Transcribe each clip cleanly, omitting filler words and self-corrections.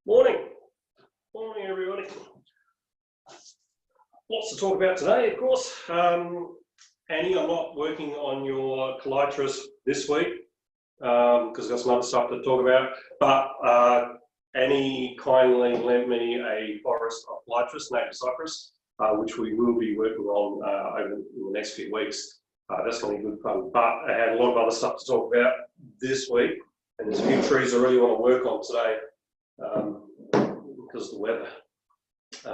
Morning. Morning, everybody. Lots to talk about today, of course. Annie, I'm not working on your calitris this week because I've got some other stuff to talk about, but Annie kindly lent me a forest of calitris, native cypress, which we will be working on over the next few weeks. That's going to be good fun, but I had a lot of other stuff to talk about this week, and there's a few trees I really want to work on today. Because of the weather. A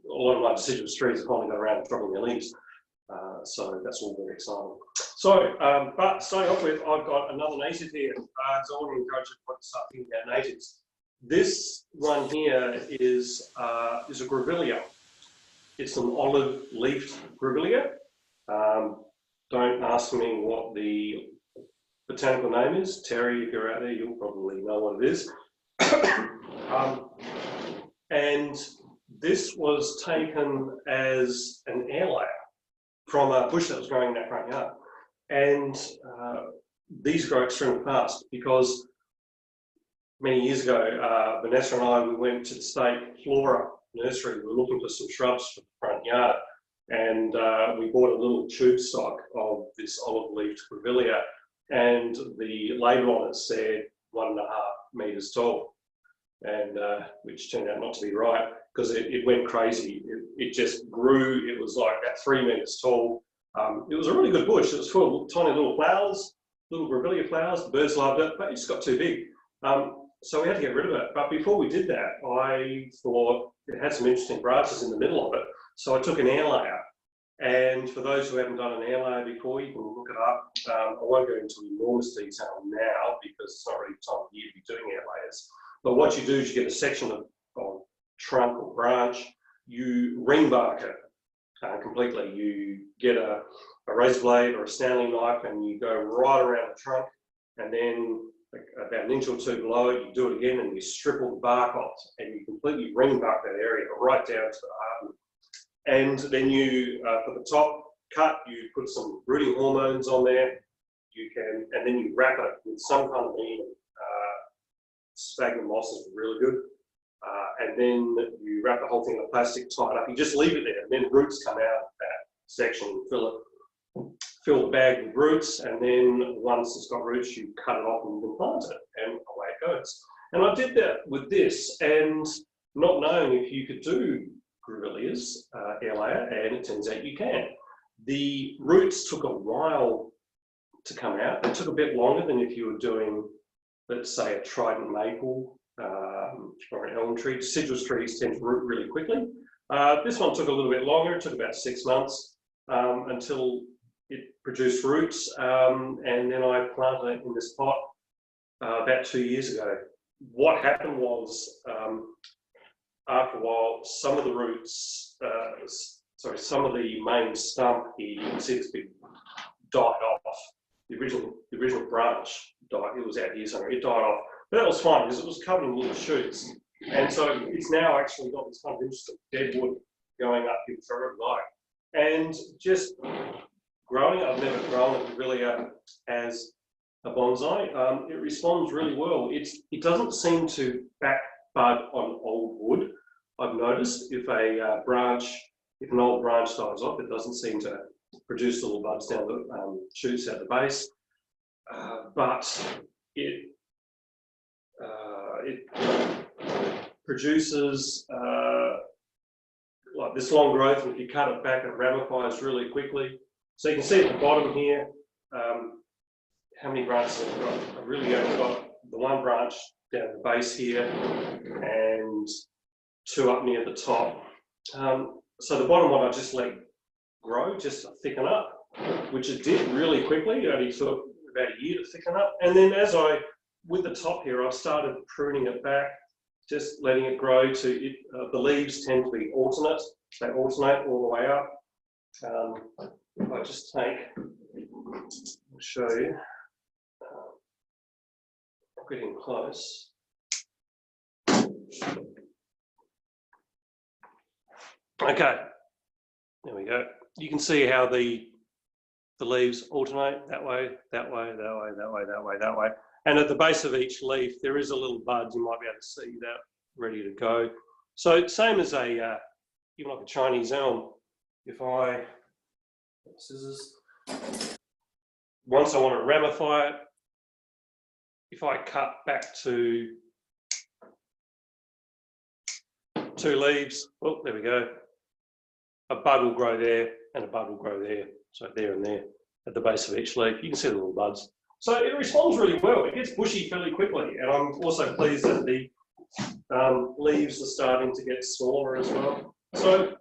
lot of my deciduous trees have finally got around to dropping their leaves, so that's all very exciting. So, but starting off with, I've got another native here, so I want to encourage you to start thinking about natives. This one here is a Grevillea. It's an olive-leafed Grevillea. Don't ask me what the botanical name is. Terry, if you're out there, you'll probably know what it is. And this was taken as an air layer from a bush that was growing in that front yard. And these grow extremely fast because many years ago, Vanessa and I, we went to the state flora nursery. We were looking for some shrubs for the front yard, and we bought a little tube stock of this olive-leafed Grevillea, and the label on it said 1.5 meters tall, and which turned out not to be right because it went crazy. It just grew. It was like about 3 meters tall. It was a really good bush. It was full of tiny little flowers, little Grevillea flowers. The birds loved it, but it just got too big. So we had to get rid of it. But before we did that, I thought it had some interesting branches in the middle of it. So I took an air layer. And for those who haven't done an air layer before, you can look it up. I won't go into enormous detail now because it's not really the time of year to be doing air layers. But what you do is you get a section of trunk or branch, you ring bark it completely. You get a razor blade or a Stanley knife and you go right around the trunk, and then about an inch or two below it, you do it again and you strip all the bark off and you completely ring bark that area right down to the heart. And then you, for the top cut, you put some rooting hormones on there. You can, and then you wrap it with some kind of medium. Sphagnum moss is really good. And then you wrap the whole thing in a plastic, tie it up. You just leave it there, and then roots come out of that section. Fill the bag with roots, and then once it's got roots, you cut it off and you can plant it, and away it goes. And I did that with this, and not knowing if you could do Grevilleas air layer, and it turns out you can. The roots took a while to come out. It took a bit longer than if you were doing, let's say, a trident maple or an elm tree. Deciduous trees tend to root really quickly. This one took a little bit longer. It took about 6 months until it produced roots, and then I planted it in this pot about 2 years ago. What happened was, after a while, some of the roots, some of the main stump here, you can see this big died off. The original branch died. It was out here somewhere. It died off, but that was fine because it was covered in little shoots, and so it's now actually got this kind of interesting dead wood going up here forever. And just growing, I've never grown a Grevillea as a bonsai. It responds really well. It doesn't seem to back bud on old wood. I've noticed if an old branch dies off, it doesn't seem to produce little buds down the shoots at the base, but it produces like this long growth, and if you cut it back, it ramifies really quickly. So you can see at the bottom here how many branches I've got. I've really only got the one branch down at the base here and 2 up near the top. So the bottom one I just let grow just to thicken up, which it did really quickly. It only took about a year to thicken up. And then with the top here, I've started pruning it back, just letting it grow to it. The leaves tend to be alternate. They alternate all the way up. If I just take, I'll show you, getting close. Okay, there we go. You can see how the leaves alternate that way, that way, that way, that way, that way, that way. And at the base of each leaf, there is a little bud. You might be able to see that ready to go. So same as a, even like a Chinese elm, if I, scissors, once I want to ramify it, if I cut back to 2 leaves, oh, there we go, a bud will grow there and a bud will grow there. So there and there at the base of each leaf, you can see the little buds. So it responds really well. It gets bushy fairly quickly. And I'm also pleased that the leaves are starting to get smaller as well. So,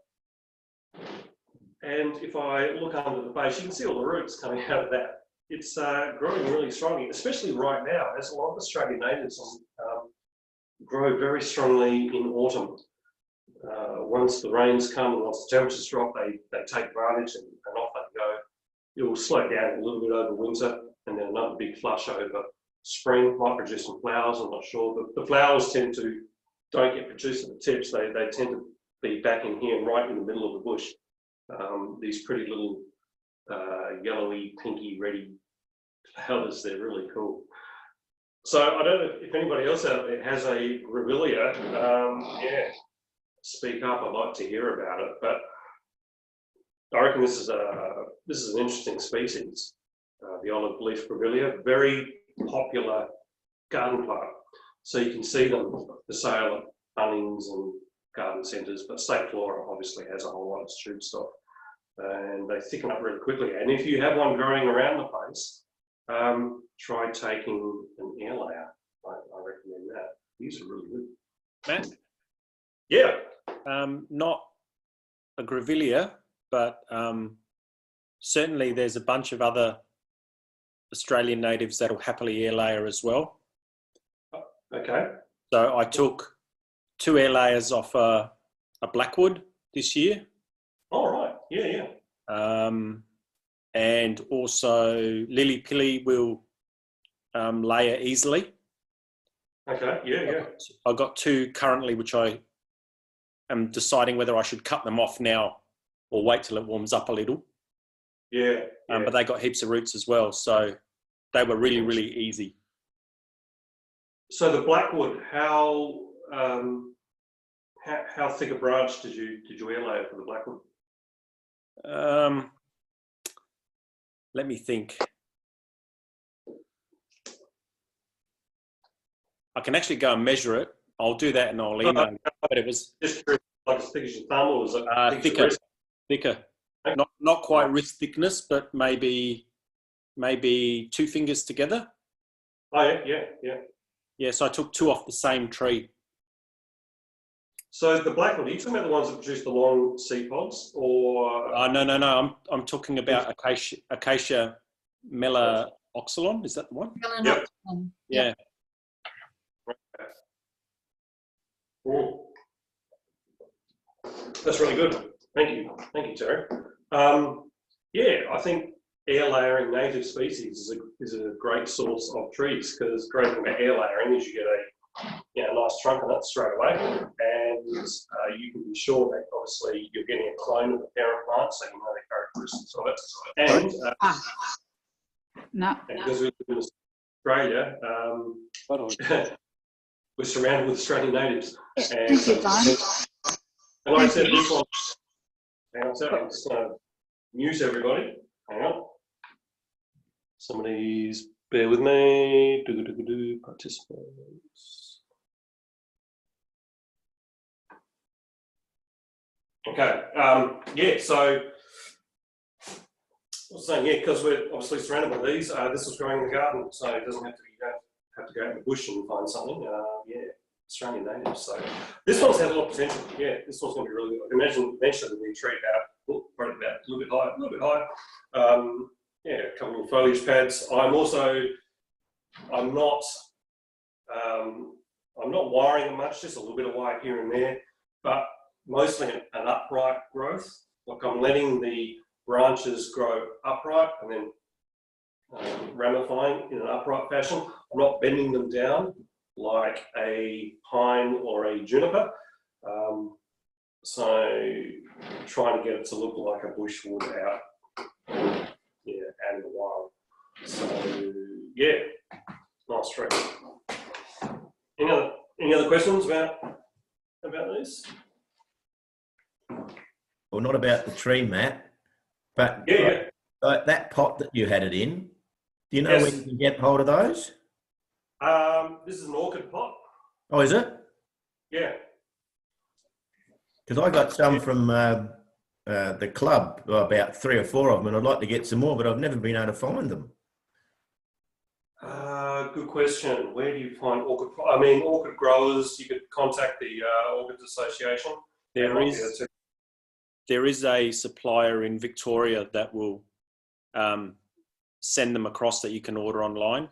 and if I look under the base, you can see all the roots coming out of that. It's growing really strongly, especially right now, as a lot of Australian natives grow very strongly in autumn. Once the rains come and once the temperatures drop, they take advantage and off they go. It will slow down a little bit over winter and then another big flush over spring. Might produce some flowers, I'm not sure. But the flowers don't get produced at the tips. They tend to be back in here and right in the middle of the bush. These pretty little yellowy, pinky, reddy flowers, they're really cool. So I don't know if anybody else out there has a Grevillea. Yeah, speak up. I'd like to hear about it. But I reckon this is an interesting species, the olive leaf Grevillea, very popular garden plant. So you can see them for sale at Bunnings and garden centres, but State Flora obviously has a whole lot of tube stock, and they thicken up really quickly. And if you have one growing around the place, try taking an air layer. I recommend that. These are really good. Matt? Yeah. Not a Grevillea, but certainly there's a bunch of other Australian natives that'll happily air layer as well. Okay. So I took 2 air layers off a blackwood this year. All right. Yeah, yeah. And also lily pilly will layer easily. Okay. Yeah, yeah. I've got 2 currently, which I am deciding whether I should cut them off now or wait till it warms up a little. Yeah. Yeah. But they got heaps of roots as well, so they were really, really easy. So the blackwood, how thick a branch did you air layer for the blackwood? Let me think. I can actually go and measure it. I'll do that and I'll email you. But it was just like as thick as your thumb, or was it thicker? Not quite wrist thickness, but maybe 2 fingers together. Oh yeah, yeah. Yeah, so I took 2 off the same tree. So the blackwood, are you talking about the ones that produce the long seed pods, or? No. I'm talking about Acacia melaoxylon. Is that the one? Yep. Yeah. Cool. That's really good. Thank you, Terry. Yeah, I think air layering native species is a great source of trees, because great thing about air layering is you get a nice trunk on it straight away, and you can be sure that obviously you're getting a clone of the parent plant, so you know the characteristics of it. And because we live in Australia, we're surrounded with Australian natives. And like I said, this one, hang on a second, I'm just going to mute everybody. Hang on. Somebody's, bear with me. Participants. Okay. Yeah, so I was saying, yeah, because we're obviously surrounded by these, this was growing in the garden, so it doesn't have to be, you don't have to go out in the bush and find something. Yeah, Australian natives. So this one's had a lot of potential. Yeah, this one's going to be really good. I can imagine eventually there'll be a tree probably about a little bit higher. Yeah, a couple of foliage pads. I'm not wiring them much, just a little bit of wire here and there, but mostly an upright growth. Like I'm letting the branches grow upright and then ramifying in an upright fashion. I'm not bending them down like a pine or a juniper. So trying to get it to look like a bush would out in the wild. So yeah, Nice tree. Any other questions about this? Well, not about the tree, Matt, but Yeah. that pot that you had it in, do you know Yes. where you can get hold of those? This is an orchid pot. Oh, is it? Yeah. Because I got some from the club, about 3 or 4 of them, and I'd like to get some more, but I've never been able to find them. Good question. Where do you find orchid? I mean, orchid growers. You could contact the Orchid Association. There is a supplier in Victoria that will send them across that you can order online.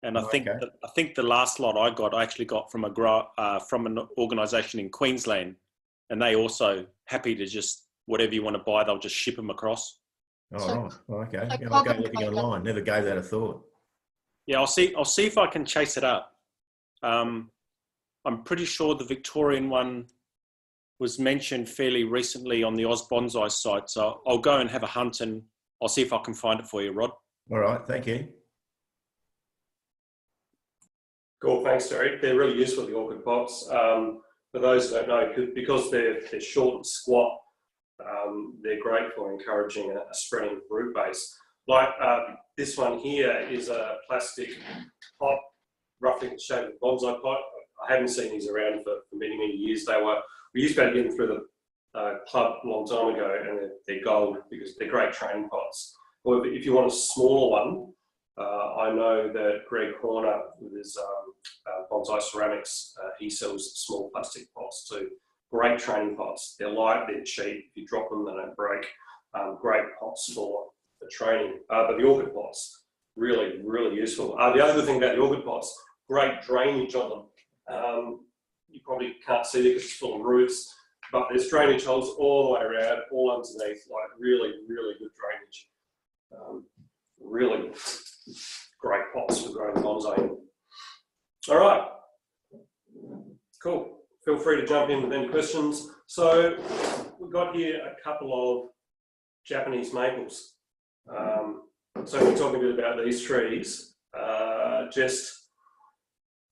And I think the last lot I actually got from from an organisation in Queensland, and they also happy to just whatever you want to buy, they'll just ship them across. Oh, right. Okay. Yeah, I'll go looking online. Never gave that a thought. Yeah, I'll see if I can chase it up. I'm pretty sure the Victorian one was mentioned fairly recently on the A Bonsai site, so I'll go and have a hunt and I'll see if I can find it for you, Rod. All right, thank you. Cool, thanks, Terry. They're really useful, the orchid pots. For those who don't know, because they're short and squat, they're great for encouraging a spreading root base. Like this one here is a plastic pot, roughly the shape of a bonsai pot. I haven't seen these around for many, many years. We used to be able to get them through the club a long time ago, and they're gold because they're great training pots. However, if you want a smaller one, I know that Greg Horner with his Bonsai Ceramics, he sells small plastic pots too. Great training pots. They're light, they're cheap. If you drop them, they don't break. Great pots for training. But the orchid pots, really, really useful. The other good thing about the orchid pots, great drainage on them. You probably can't see it because it's full of roots, but there's drainage holes all the way around, all underneath, like really, really good drainage. Really great pots for growing bonsai. All right, cool. Feel free to jump in with any questions. So we've got here a couple of Japanese maples. So we're talking a bit about these trees.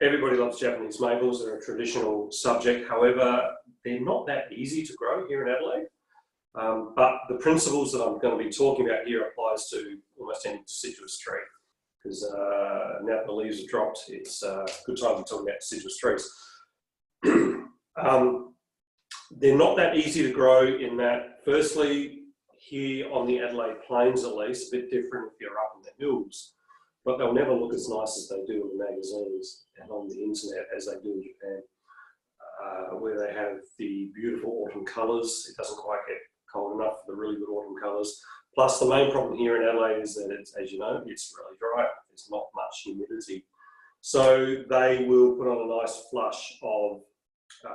Everybody loves Japanese maples. They're a traditional subject. However, they're not that easy to grow here in Adelaide. But the principles that I'm going to be talking about here applies to almost any deciduous tree. Because now that the leaves have dropped, it's a good time to talk about deciduous trees. They're not that easy to grow in that, firstly, here on the Adelaide Plains at least, a bit different if you're up in the hills, but they'll never look as nice as they do in the magazines and on the internet as they do in Japan, where they have the beautiful autumn colours. It doesn't quite get cold enough for the really good autumn colours. Plus, the main problem here in Adelaide is that, as you know, it's really dry. There's not much humidity. So they will put on a nice flush of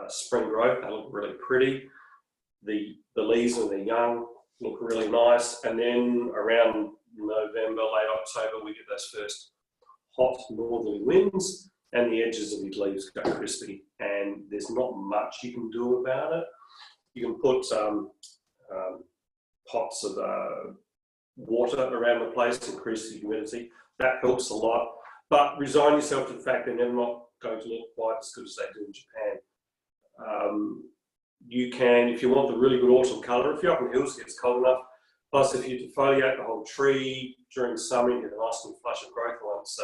spring growth. They look really pretty. The leaves when they're young look really nice. And then around November, late October, we get those first hot northerly winds and the edges of these leaves go crispy. And there's not much you can do about it. You can put pots of water around the place to increase the humidity. That helps a lot. But resign yourself to the fact they're never not going to look quite as good as they do in Japan. You can, if you want the really good autumn colour, if you're up in the hills, it gets cold enough. Plus, if you defoliate the whole tree during summer, you get a nice little flush of growth. Once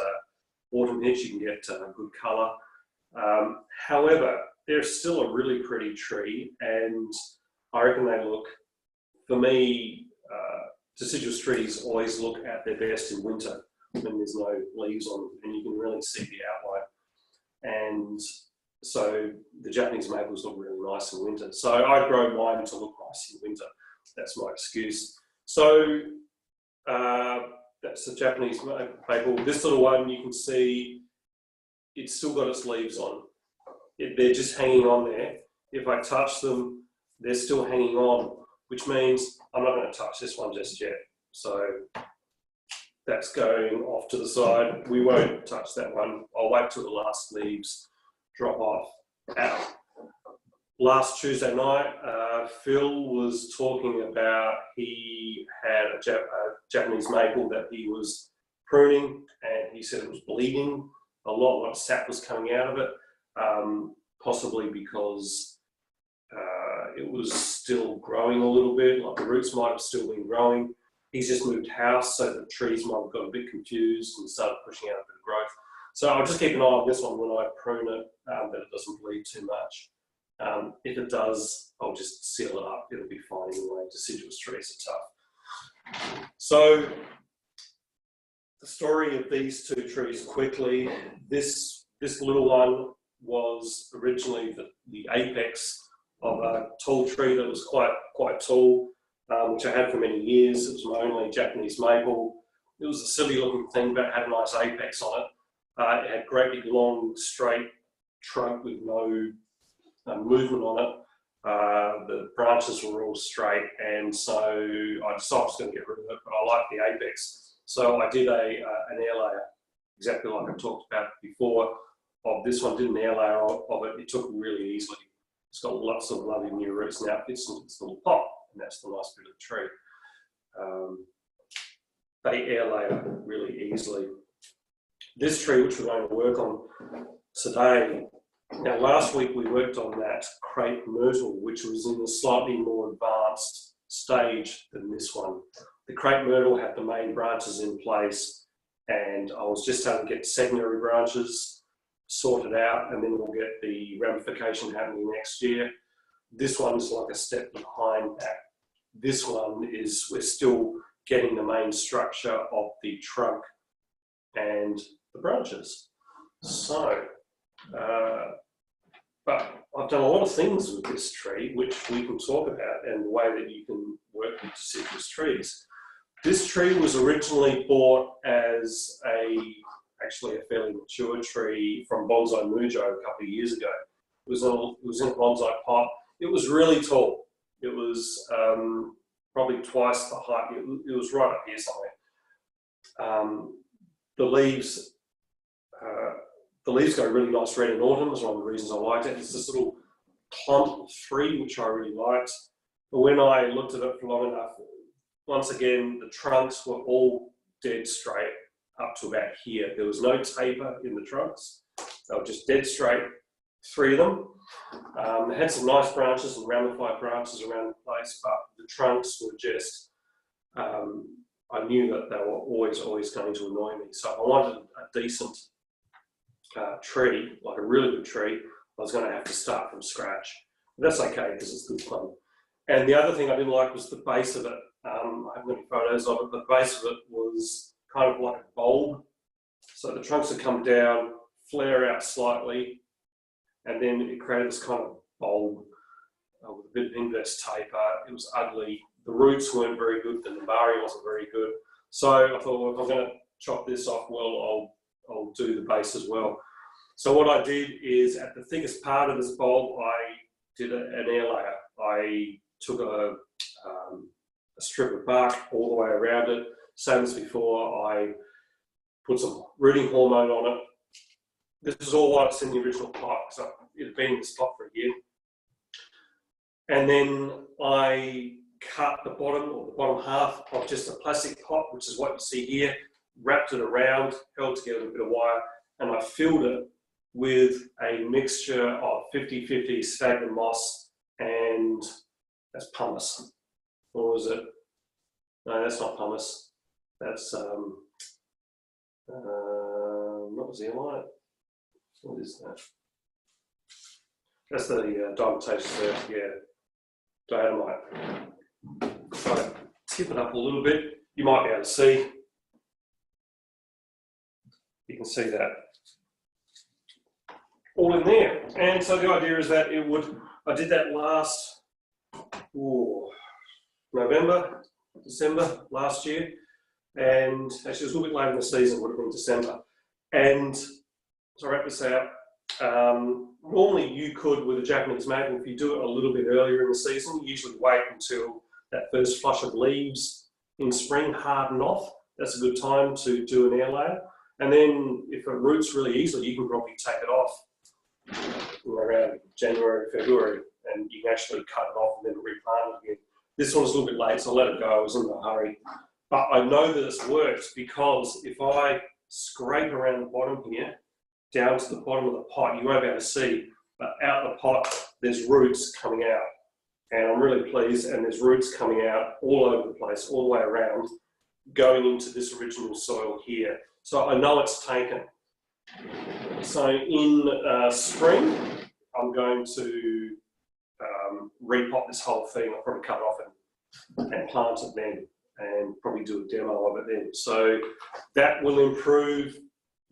autumn hits, you can get good colour. However, they're still a really pretty tree, and I reckon they look, for me, deciduous trees always look at their best in winter when there's no leaves on them, and you can really see the outline. And so the Japanese maples look really nice in winter. So I grow mine to look nice in winter. That's my excuse. So that's the Japanese maple. This little one, you can see it's still got its leaves on. They're just hanging on there. If I touch them, they're still hanging on, which means I'm not going to touch this one just yet. So that's going off to the side. We won't touch that one. I'll wait till the last leaves drop off. Last Tuesday night, Phil was talking about he had a Japanese maple that he was pruning, and he said it was bleeding a lot of sap was coming out of it, possibly because it was still growing a little bit, like the roots might have still been growing. He's just moved house, so the trees might have got a bit confused and started pushing out a bit of growth. So I'll just keep an eye on this one when I prune it, that it doesn't bleed too much. If it does, I'll just seal it up. It'll be fine anyway. Deciduous trees are tough. So the story of these two trees quickly. This little one was originally the apex of a tall tree that was quite tall, which I had for many years. It was my only Japanese maple. It was a silly looking thing, but it had a nice apex on it. It had great big long straight trunk with no movement on it. The branches were all straight, and so I decided I was going to get rid of it, but I liked the apex. So I did an air layer, exactly like I talked about before, of this one. Did an air layer of it. It took really easily. It's got lots of lovely new roots now. It fits into this little pot, and that's the nice bit of the tree. They air layer really easily. This tree, which we're going to work on today, now last week we worked on that crepe myrtle, which was in a slightly more advanced stage than this one. The crepe myrtle had the main branches in place, and I was just starting to get secondary branches sorted out, and then we'll get the ramification happening next year. This one's like a step behind that. This one is, we're still getting the main structure of the trunk and the branches. So, but I've done a lot of things with this tree, which we can talk about, and the way that you can work with deciduous trees. This tree was originally bought as actually a fairly mature tree from Bonsai Mujo a couple of years ago. It was in a bonsai pot. It was really tall. It was probably twice the height. It was right up here somewhere. The leaves go really nice red in autumn. Is one of the reasons I liked it. It's this little clump of three, which I really liked. But when I looked at it for long enough, once again, the trunks were all dead straight up to about here. There was no taper in the trunks. They were just dead straight, three of them. They had some nice branches and ramified branches around the place, but the trunks were just, I knew that they were always going to annoy me. So if I wanted a decent tree, like a really good tree, I was going to have to start from scratch. But that's okay because it's good fun. And the other thing I didn't like was the base of it. I haven't got any photos of it, but the base of it was kind of like a bulb. So the trunks would come down, flare out slightly, and then it created this kind of bulb with a bit of inverse taper. It was ugly. The roots weren't very good. The nabari wasn't very good. So I thought, well, if I'm going to chop this off, well, I'll do the base as well. So what I did is, at the thickest part of this bulb, I did an air layer. I took a strip of bark all the way around it. Same as before, I put some rooting hormone on it. This is all what's in the original pot, so it had been in this pot for a year. And then I cut the bottom half of just a plastic pot, which is what you see here, wrapped it around, held together with a bit of wire, and I filled it with a mixture of 50-50 sphagnum moss and that's pumice. Or was it? No, that's not pumice. That's what was the airline? What is that? That's the diatomaceous earth, yeah, diatomite. So I tip it up a little bit. You might be able to see. You can see that all in there. And so the idea is that I did that last November, December last year, and actually it was a little bit later in the season, would have been December. And so I wrap this out. Normally you could, with a Japanese maple, if you do it a little bit earlier in the season, you usually wait until that first flush of leaves in spring harden off. That's a good time to do an air layer. And then if it roots really easily, you can probably take it off around January, February, and you can actually cut it off and then replant it again. This one's a little bit late, so I let it go. I was in a hurry. But I know that it's worked because if I scrape around the bottom here, down to the bottom of the pot, you won't be able to see, but out the pot, there's roots coming out. And I'm really pleased, and there's roots coming out all over the place, all the way around, going into this original soil here. So I know it's taken. So in spring, I'm going to repot this whole thing. I'll probably cut it off and plant it then, and probably do a demo of it then. So that will improve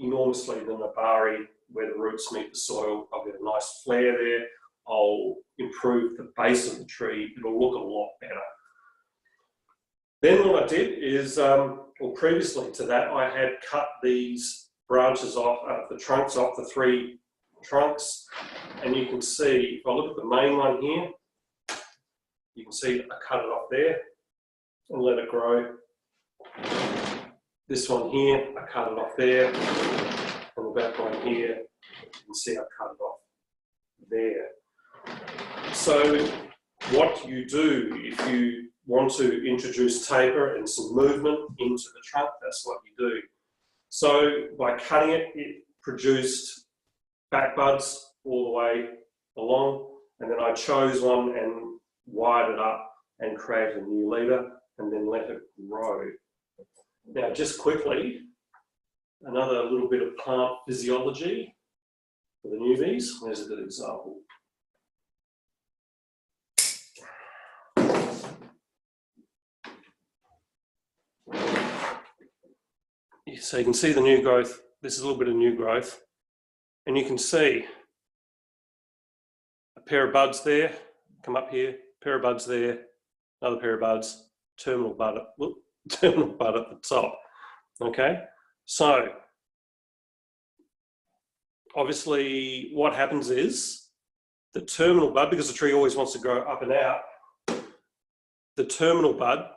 enormously the nabari where the roots meet the soil. I'll get a nice flare there. I'll improve the base of the tree. It'll look a lot better. Then what I did is, well, previously to that, I had cut these branches off, the trunks off, the 3 trunks. And you can see, if I look at the main one here, you can see I cut it off there and let it grow. This one here, I cut it off there. And the back one here, you can see I cut it off there. So what you do if you want to introduce taper and some movement into the trunk, that's what you do. So by cutting it, it produced back buds all the way along, and then I chose one and wired it up and created a new leader and then let it grow. Now just quickly, another little bit of plant physiology for the newbies. There's a good example. So you can see the new growth. This is a little bit of new growth. And you can see a pair of buds there, come up here, pair of buds there, another pair of buds, terminal bud at the top. Okay, so obviously what happens is the terminal bud, because the tree always wants to grow up and out, the terminal bud,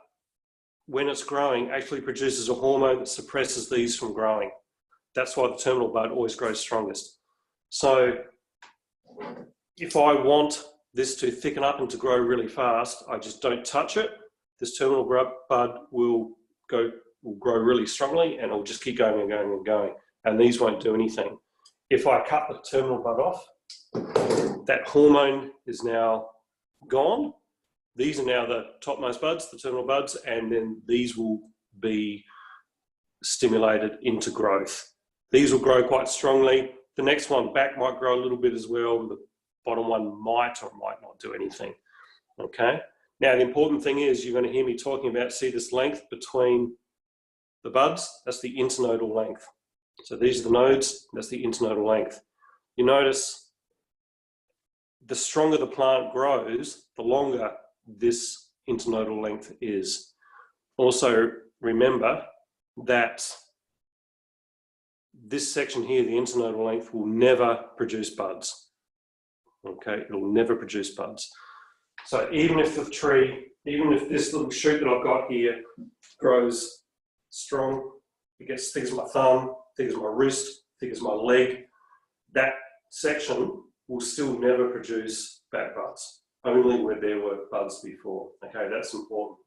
when it's growing, actually produces a hormone that suppresses these from growing. That's why the terminal bud always grows strongest. So if I want this to thicken up and to grow really fast, I just don't touch it. This terminal bud will grow really strongly, and it'll just keep going and going and going. And these won't do anything. If I cut the terminal bud off, that hormone is now gone. These are now the topmost buds, the terminal buds, and then these will be stimulated into growth. These will grow quite strongly. The next one back might grow a little bit as well. The bottom one might or might not do anything. Okay. Now the important thing is you're going to hear me talking about, see this length between the buds? That's the internodal length. So these are the nodes, that's the internodal length. You notice the stronger the plant grows, the longer this internodal length is. Also remember that this section here, the internodal length, will never produce buds. Okay, it'll never produce buds. So even if the tree, even if this little shoot that I've got here grows strong, it gets thick as my thumb, thick as my wrist, thick as my leg, that section will still never produce back buds. Only where there were buds before. Okay, that's important.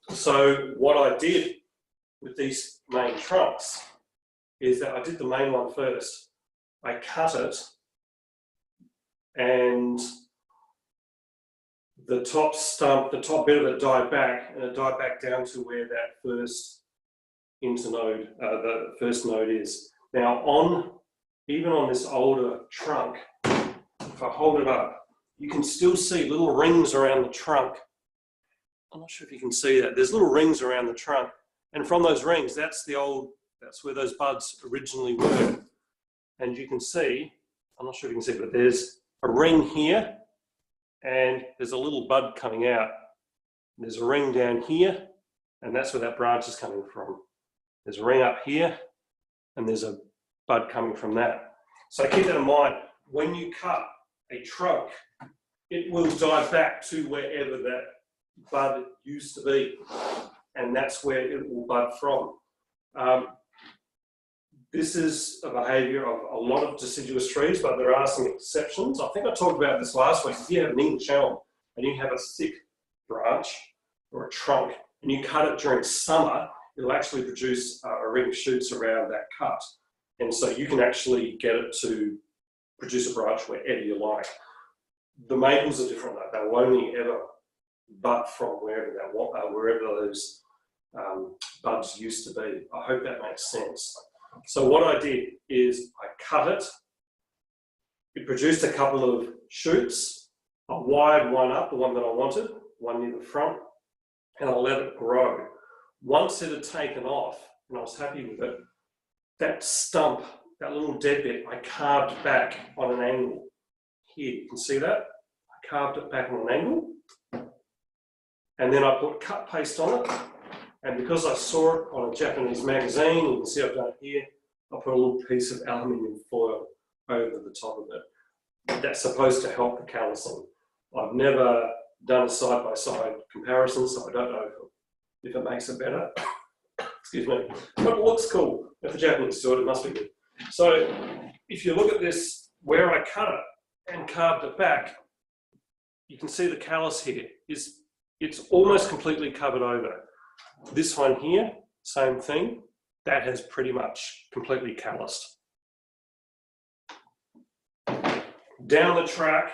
So what I did with these main trunks is that I did the main one first. I cut it, and the top stump, the top bit of it died back, and it died back down to where that first internode, the first node is. Now even on this older trunk, if I hold it up, you can still see little rings around the trunk. I'm not sure if you can see that. There's little rings around the trunk. And from those rings, that's where those buds originally were. And you can see, I'm not sure if you can see, but there's a ring here, and there's a little bud coming out. There's a ring down here, and that's where that branch is coming from. There's a ring up here, and there's a bud coming from that. So keep that in mind. When you cut a trunk, it will die back to wherever that bud used to be, and that's where it will bud from. This is a behaviour of a lot of deciduous trees, but there are some exceptions. I think I talked about this last week. If you have an English elm and you have a thick branch, or a trunk, and you cut it during summer, it'll actually produce a ring of shoots around that cut. And so you can actually get it to produce a branch wherever you like. The maples are different though. They'll only ever bud from wherever those buds used to be. I hope that makes sense. So what I did is I cut it. It produced a couple of shoots. I wired one up, the one that I wanted, one near the front, and I let it grow. Once it had taken off, and I was happy with it, that stump, that little dead bit, I carved back on an angle. Here, you can see that? I carved it back on an angle. And then I put cut paste on it. And because I saw it on a Japanese magazine, you can see I've done it here, I put a little piece of aluminium foil over the top of it. That's supposed to help the callousing. I've never done a side-by-side comparison, so I don't know if it makes it better. Excuse me. But it looks cool. If the Japanese do it, it must be good. So if you look at this, where I cut it and carved it back, you can see the callus here. It's almost completely covered over. This one here, same thing. That has pretty much completely calloused. Down the track,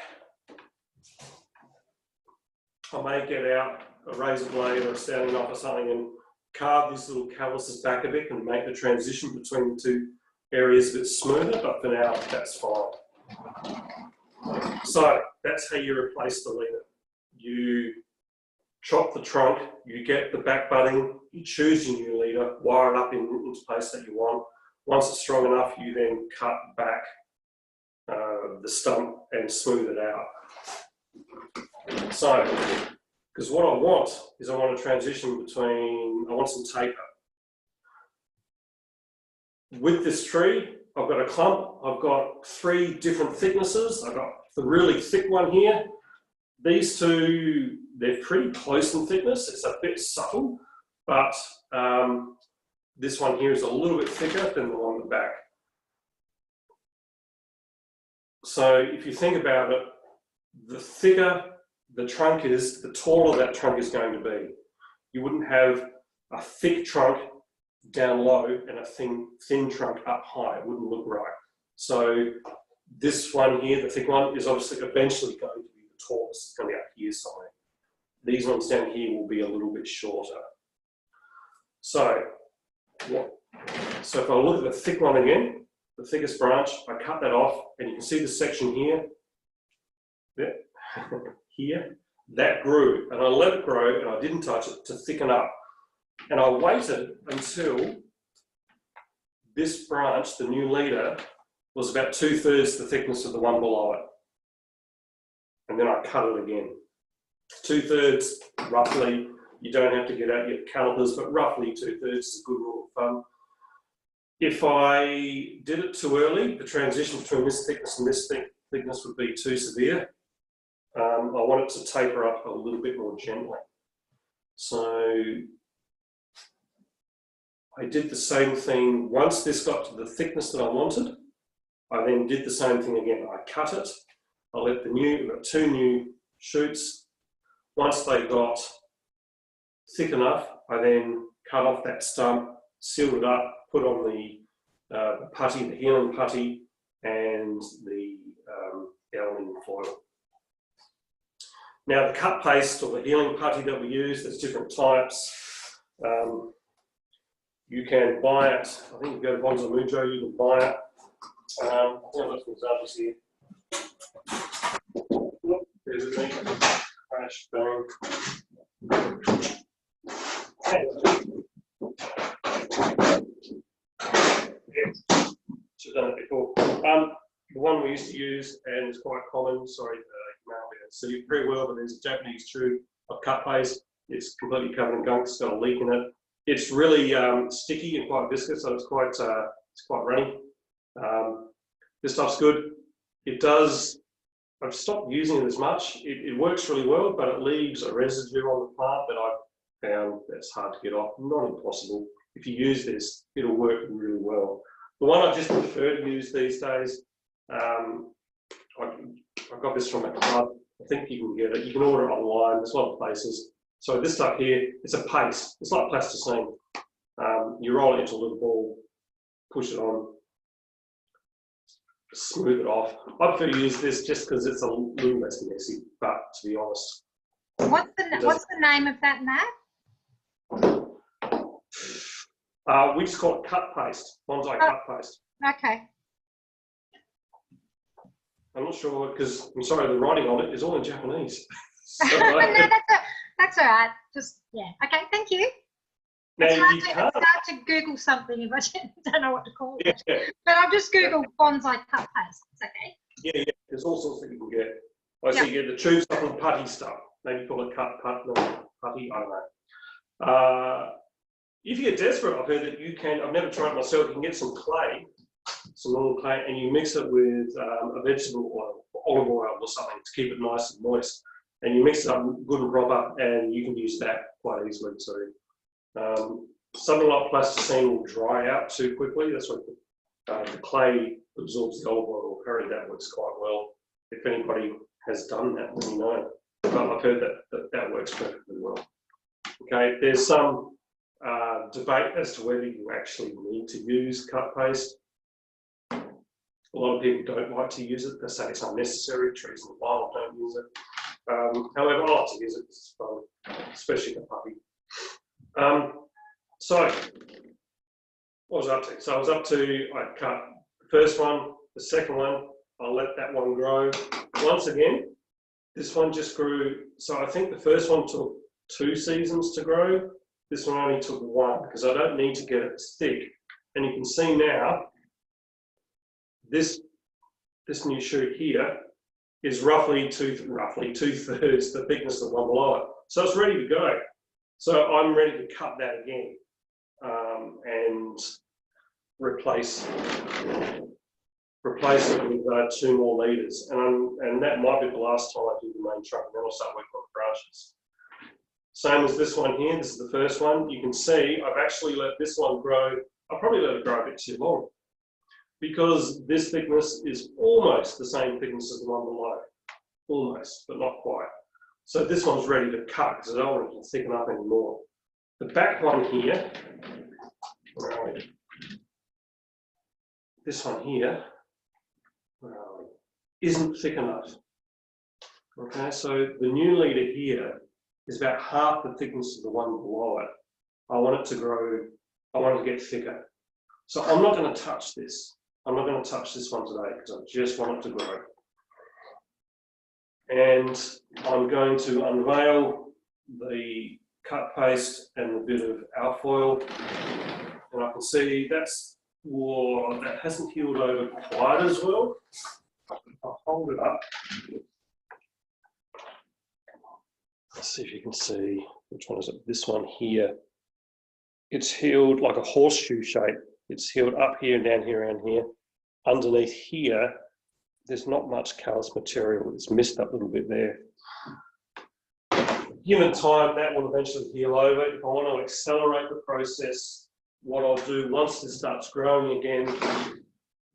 I may get out a razor blade or a sounding knife or something and carve these little calluses back a bit and make the transition between the two areas a bit smoother, but for now, that's fine. So that's how you replace the leader. You chop the trunk, you get the back budding, you choose your new leader, wire it up into place that you want. Once it's strong enough, you then cut back the stump and smooth it out. So, because what I want is I want to transition between, I want some taper. With this tree, I've got a clump, I've got 3 different thicknesses. I've got the really thick one here. These two, they're pretty close in thickness. It's a bit subtle, but this one here is a little bit thicker than the one on the back. So if you think about it, the thicker the trunk is, the taller that trunk is going to be. You wouldn't have a thick trunk down low and a thin trunk up high. It wouldn't look right. So this one here, the thick one, is obviously eventually going to be the tallest. It's going to be up here somewhere. These ones down here will be a little bit shorter. So if I look at the thick one again, the thickest branch, I cut that off, and you can see the section here, here, that grew, and I let it grow, and I didn't touch it to thicken up. And I waited until this branch, the new leader, was about 2/3 the thickness of the one below it. And then I cut it again. 2/3, roughly. You don't have to get out your calipers, but roughly 2/3 is a good rule of thumb. If I did it too early, the transition between this thickness and this thickness would be too severe. I want it to taper up a little bit more gently. So I did the same thing. Once this got to the thickness that I wanted, I then did the same thing again. I cut it. I let we've got 2 new shoots. Once they got thick enough, I then cut off that stump, sealed it up, put on the putty, the healing putty, and the aluminium foil. Now the cut paste or the healing putty that we use, there's different types. You can buy it, I think you go to Bonsai Mujo, you can buy it. I've got some examples here. There's a thing, crash, bang. Should have done it before. The one we used to use, and it's quite common, sorry, you may not be able to see it very well, but there's a Japanese tube of cut paste. It's completely covered in gunk, it's got a leak in it. It's really sticky and quite viscous, so it's quite runny. This stuff's good. It does, I've stopped using it as much. It works really well, but it leaves a residue on the plant that I've found that's hard to get off. Not impossible. If you use this, it'll work really well. The one I just prefer to use these days, I got this from a club. I think you can get it. You can order it online. There's a lot of places. So this stuff here, it's a paste. It's like plasticine. You roll it into a little ball, push it on, smooth it off. I prefer to use this just because it's a little less messy, but to be honest. What's the name of that mat? We just call it cut paste, bonsai cut paste. Okay. I'm not sure because I'm sorry, the writing on it is all in Japanese. So, No, that's all right. Just yeah. Okay. Thank you. now It's hard, you to, can't. it's hard to Google something if I don't know what to call it. Yeah, But I've just Googled bonsai cut paste. It's okay. yeah. There's all sorts that you can get. I see you get the tube stuff and putty stuff. Maybe call it putty. I don't know. If you get desperate, I've heard that you can. I've never tried it myself. You can get some clay, some normal clay, and you mix it with a vegetable oil, olive oil, or something to keep it nice and moist. And you mix it up good and proper, and you can use that quite easily too. Something like plasticine will dry out too quickly. That's what the clay absorbs the olive oil or curry. That works quite well. If anybody has done that, let me know. But I've heard that works perfectly well. Okay, there's some debate as to whether you actually need to use cut paste. A lot of people don't like to use it. They say it's unnecessary. Trees in the wild don't use it. However, I like to use it. It's fun, especially the puppy. So, what was I up to? So I was up to, I cut the first one, the second one, I'll let that one grow. Once again, this one just grew, so I think the first one took 2 seasons to grow. This one only took 1 because I don't need to get it thick. And you can see now, this new shoot here is roughly two-thirds the thickness of the one below it. So it's ready to go. So I'm ready to cut that again and replace it with 2 more leaders. And that might be the last time I do the main trunk, and then I'll start working on the branches. Same as this one here, this is the first one. You can see I've actually let this one grow. I probably let it grow a bit too long because this thickness is almost the same thickness as the one below. Almost, but not quite. So this one's ready to cut because I don't want it to thicken up anymore. The back one here, this one here, isn't thick enough. Okay, so the new leader here is about half the thickness of the one below it. I want it to grow, I want it to get thicker. So I'm not going to touch this. I'm not going to touch this one today because I just want it to grow. And I'm going to unveil the cut paste and a bit of alfoil. And I can see that hasn't healed over quite as well. I'll hold it up. Let's see if you can see, which one is it? This one here. It's healed like a horseshoe shape. It's healed up here and down here and here. Underneath here, there's not much callus material. It's missed up a little bit there. Given time, that will eventually heal over. If I want to accelerate the process, what I'll do once this starts growing again,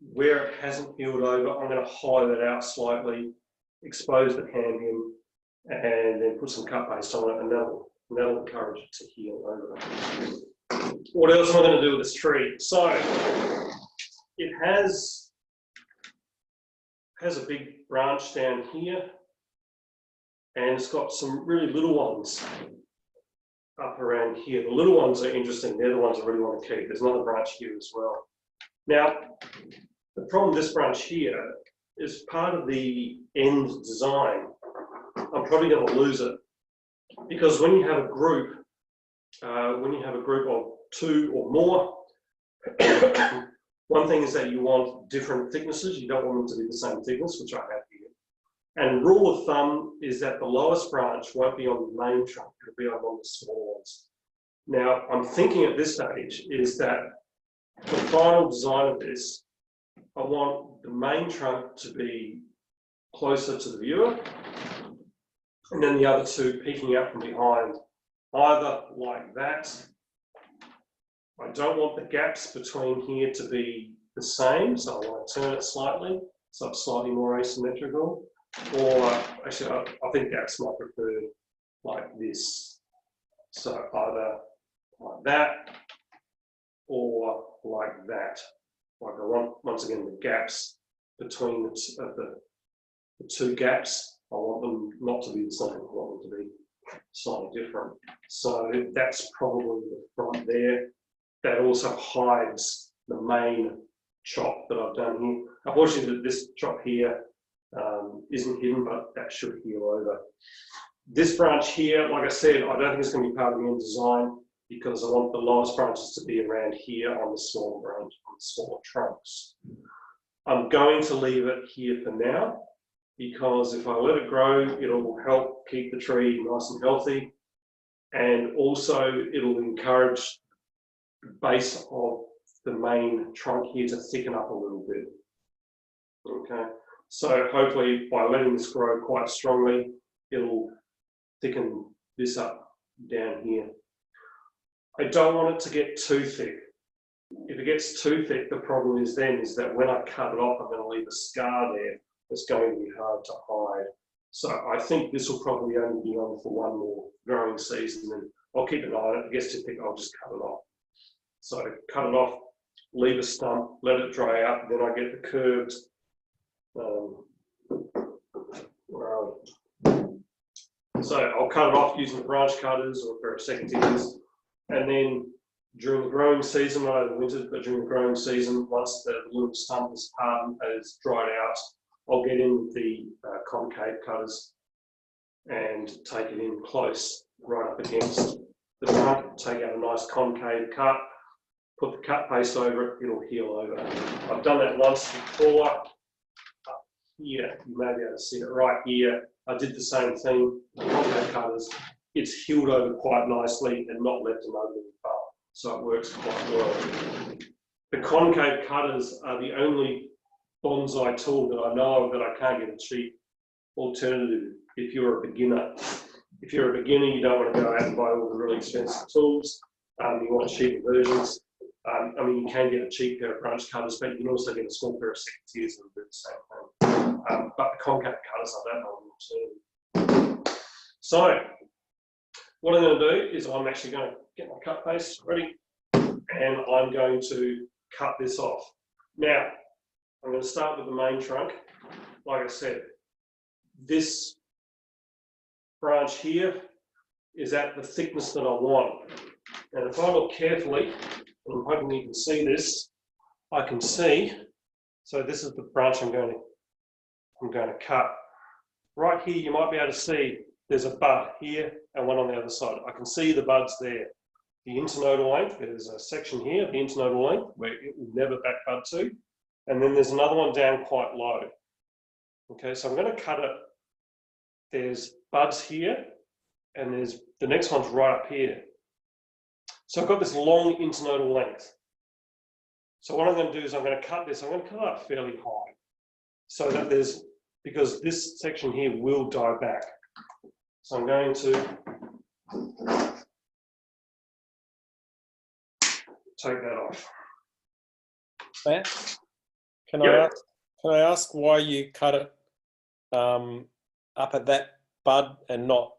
where it hasn't healed over, I'm going to hollow that out slightly, expose the cambium, and then put some cut paste on it, and that'll encourage it to heal over. What else am I going to do with this tree? So it has a big branch down here, and it's got some really little ones up around here. The little ones are interesting. They're the ones I really want to keep. There's another branch here as well. Now, the problem with this branch here is part of the end design. I'm probably going to lose it because when you have a group of 2 or more, one thing is that you want different thicknesses. You don't want them to be the same thickness, which I have here. And rule of thumb is that the lowest branch won't be on the main trunk, it'll be on one of the small ones. Now, I'm thinking at this stage is that the final design of this, I want the main trunk to be closer to the viewer, and then the other 2 peeking out from behind, either like that. I don't want the gaps between here to be the same, so I want to turn it slightly, so it's slightly more asymmetrical. Or actually, I think gaps might prefer like this. So either like that or like that. Like I want, once again, the gaps between the two gaps, I want them not to be the same, I want them to be slightly different. So that's probably the front there. That also hides the main chop that I've done here. Unfortunately, this chop here isn't hidden, but that should heal over. This branch here, like I said, I don't think it's going to be part of the end design because I want the lowest branches to be around here on the smaller branch, on the smaller trunks. I'm going to leave it here for now because if I let it grow, it'll help keep the tree nice and healthy, and also it'll encourage the base of the main trunk here to thicken up a little bit. Okay, so hopefully by letting this grow quite strongly, it'll thicken this up down here. I don't want it to get too thick. If it gets too thick, the problem is that when I cut it off, I'm going to leave a scar there that's going to be hard to hide. So I think this will probably only be on for one more growing season, and I'll keep an eye on it. If it gets too thick, I'll just cut it off. So cut it off, leave a stump, let it dry out, then I get the curved so I'll cut it off using the branch cutters or a pair of secateurs, and then during the growing season, not over the winter, but during the growing season, once the little stump is hardened, has dried out, I'll get in the concave cutters and take it in close, right up against the trunk, take out a nice concave cut, put the cut paste over it, it'll heal over. I've done that once before. Up here, you may be able to see it right here. I did the same thing, concave cutters. It's healed over quite nicely and not left an ugly bump, so it works quite well. The concave cutters are the only bonsai tool that I know of that I can't get a cheap alternative if you're a beginner. If you're a beginner, you don't want to go out and buy all the really expensive tools. You want cheaper versions. I mean, you can get a cheap pair of branch cutters, but you can also get a small pair of secateurs that do the same thing. But the concave cutters, I don't know an alternative. So, what I'm going to do is I'm actually going to get my cut paste ready, and I'm going to cut this off. Now, I'm going to start with the main trunk. Like I said, this branch here is at the thickness that I want. And if I look carefully, and I'm hoping you can see this, I can see, so this is the branch I'm going to cut. Right here, you might be able to see there's a bud here and one on the other side. I can see the buds there. The internodal length, there's a section here, the internodal length, where it will never back bud to. And then there's another one down quite low. Okay, so I'm going to cut it. There's buds here, and there's the next one's right up here. So I've got this long internodal length. So what I'm going to do is I'm going to cut this. I'm going to cut it up fairly high, so that because this section here will die back. So I'm going to take that off. Matt, can Yep. I ask why you cut it up at that bud and not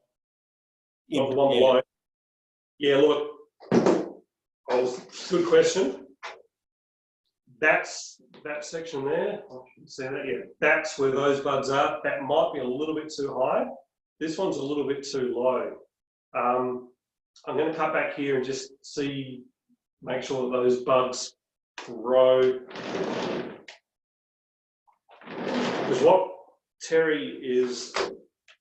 in Not along the line. Yeah, look, good question. That's that section there. I can see that. Yeah, that's where those buds are. That might be a little bit too high. This one's a little bit too low. I'm going to cut back here and just make sure that those buds grow. Because what Terry is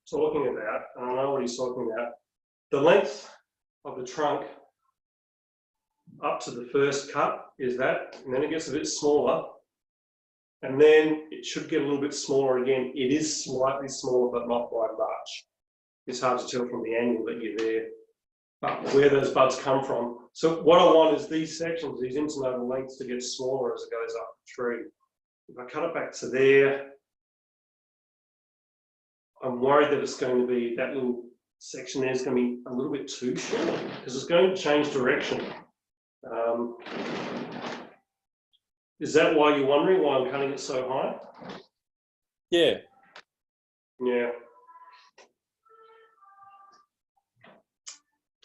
talking about, and I know what he's talking about, the length of the trunk up to the first cut is that, and then it gets a bit smaller, and then it should get a little bit smaller again. It is slightly smaller, but not by much. It's hard to tell from the angle that you're there, but where those buds come from. So what I want is these sections, these internodal lengths, to get smaller as it goes up the tree. If I cut it back to there, I'm worried that it's going to be, that little section there is going to be a little bit too short because it's going to change direction. Is that why you're wondering why I'm cutting it so high? Yeah. Yeah.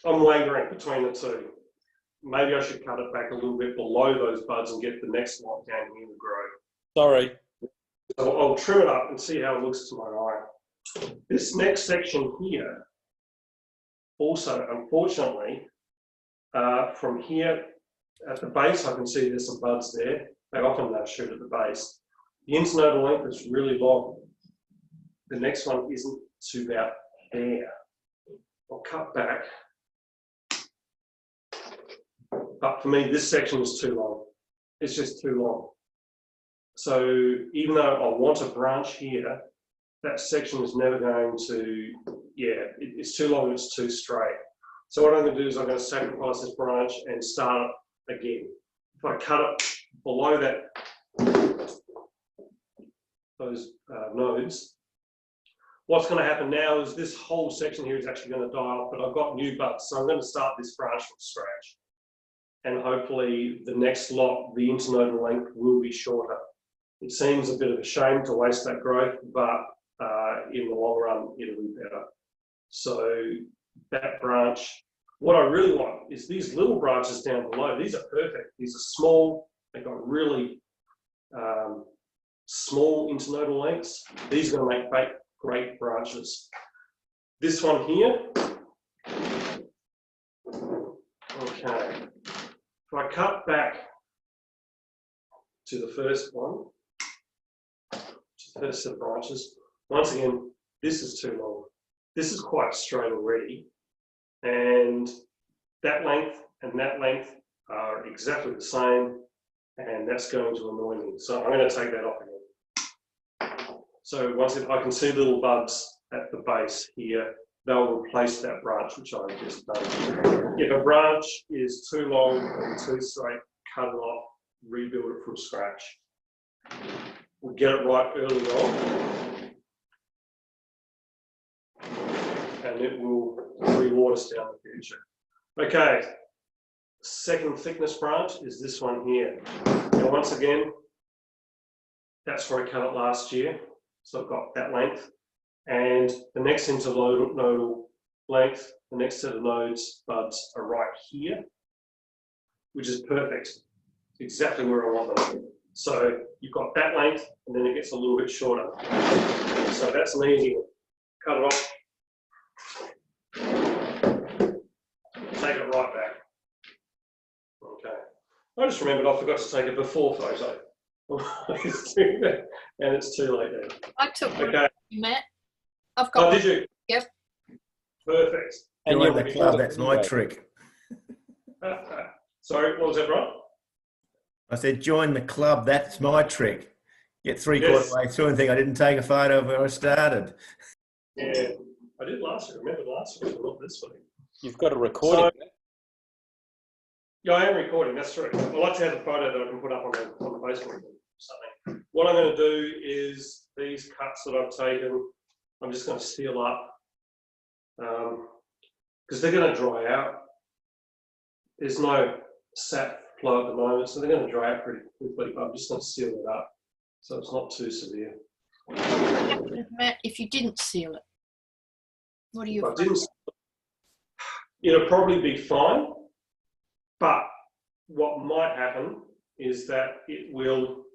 I'm wavering between the two. Maybe I should cut it back a little bit below those buds and get the next lot down here to grow. Sorry. So I'll trim it up and see how it looks to my eye. This next section here, also, unfortunately, from here at the base, I can see there's some buds there. They often shoot at the base. The internodal length is really long. The next one isn't to about there. I'll cut back. But for me, this section is too long. It's just too long. So even though I want a branch here, that section is never going to, it's too long, it's too straight. So what I'm going to do is I'm going to sacrifice this branch and start it again. If I cut it below those nodes, what's going to happen now is this whole section here is actually going to die off, but I've got new buds. So I'm going to start this branch from scratch. And hopefully the next lot, the internodal length will be shorter. It seems a bit of a shame to waste that growth, but in the long run, it'll be better. So that branch, what I really want is these little branches down below. These are perfect. These are small. They've got really small internodal lengths. These are going to make great branches. This one here, okay. If I cut back to the first one, to the first set of branches, once again, this is too long. This is quite straight already, and that length and that length are exactly the same, and that's going to annoy me. So I'm going to take that off again. So once again, I can see little buds at the base here. They'll replace that branch, which I've just done. If a branch is too long and too straight, cut it off, rebuild it from scratch. We'll get it right early on, and it will reward us down the future. Okay, second thickness branch is this one here. Now, once again, that's where I cut it last year, so I've got that length. And the next internodal length, the next set of nodes, buds are right here, which is perfect. It's exactly where I want them. So you've got that length, and then it gets a little bit shorter. So that's an easy one. Cut it off. Take it right back. Okay. I just remembered I forgot to take a before photo. And it's too late now. I took one, Okay. Matt. I've got Oh, one. did you? Yep. Perfect. And you're the club, that's my trick. Sorry, what was that, Ron? I said, join the club, that's my trick. Get three-quarter Yes. way through and think I didn't take a photo of where I started. Yeah, I did last week. I remember last week, but not this week. You've got a recording. Yeah, I am recording, that's true. I like to have a photo that I can put up on the Facebook or something. What I'm going to do is these cuts that I've taken, I'm just going to seal up because they're going to dry out. There's no sap flow at the moment, so they're going to dry out pretty quickly, but I'm just going to seal it up so it's not too severe. Matt, if you didn't seal it, what do you? If I didn't, it'll probably be fine, but what might happen is that it will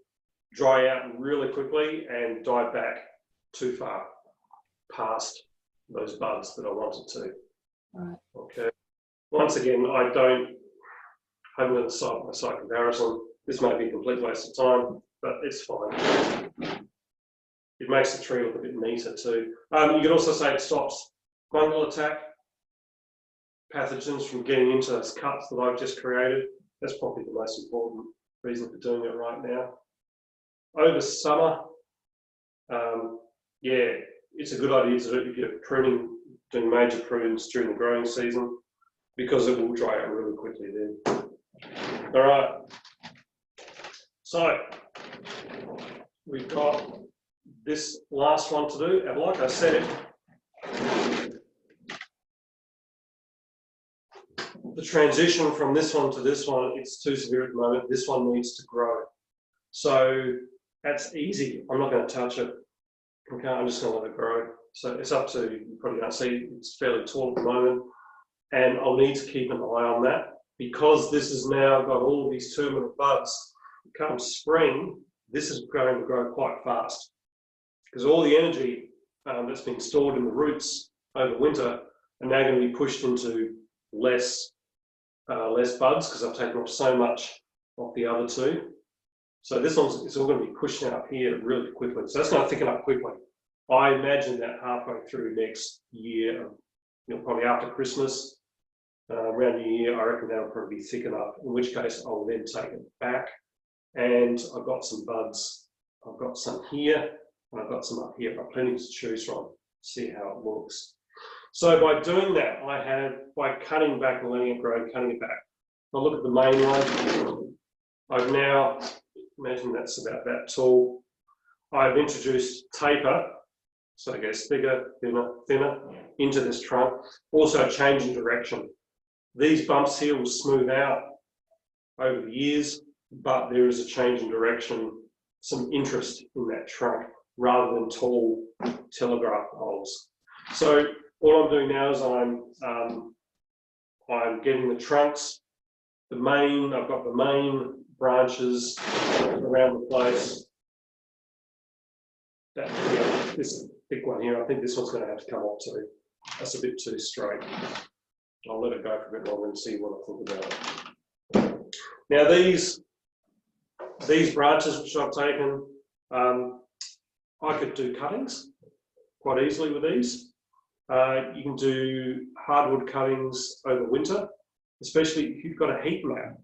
dry out really quickly and die back too far past those buds that I wanted to. Right. Okay. Once again, I haven't done a side-by-side comparison. This might be a complete waste of time, but it's fine. It makes the tree look a bit neater too. You can also say it stops fungal attack, pathogens from getting into those cuts that I've just created. That's probably the most important reason for doing it right now. Over summer, yeah, it's a good idea to do if you're pruning, doing major prunes during the growing season, because it will dry out really quickly then. All right. So we've got this last one to do, and like I said, the transition from this one to this one, it's too severe at the moment. This one needs to grow. So that's easy. I'm not going to touch it. Okay, I'm just going to let it grow. So it's up to, you probably can't see, it's fairly tall at the moment. and I'll need to keep an eye on that because this has now got all these terminal buds. Come spring, this is going to grow quite fast because all the energy that's been stored in the roots over winter are now going to be pushed into less buds because I've taken off so much of the other two. So this one's it's all going to be pushed out here really quickly. So that's going to thicken up quickly. I imagine that halfway through next year, probably after Christmas, around New Year, I reckon that'll probably be thick enough, in which case I'll then take it back. And I've got some buds. I've got some here, and I've got some up here. I've got plenty to choose from, see how it looks. So by doing that, by cutting back and letting it grow and cutting it back, I'll look at the main one. I've now, imagine that's about that tall. I've introduced taper, so it gets thicker, thinner, into this trunk. Also changing direction. These bumps here will smooth out over the years, but there is a change in direction, some interest in that trunk rather than tall telegraph poles. So all I'm doing now is I'm getting the trunks, I've got the main branches around the place. This big one here, I think this one's going to have to come off too. That's a bit too straight. I'll let it go for a bit longer and see what I think about it. Now these branches which I've taken, I could do cuttings quite easily with these. You can do hardwood cuttings over winter, especially if you've got a heat mat.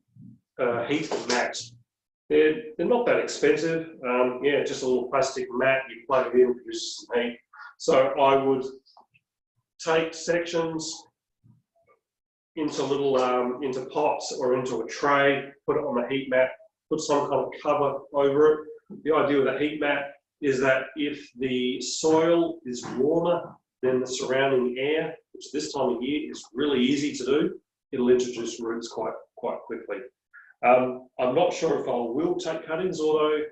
They're not that expensive. Yeah, just a little plastic mat, you plug it in, produces some heat. So I would take sections into little into pots or into a tray, put it on the heat mat, put some kind of cover over it. The idea with a heat mat is that if the soil is warmer than the surrounding air, which this time of year is really easy to do, it'll introduce roots quite quickly. I'm not sure if I will take cuttings, although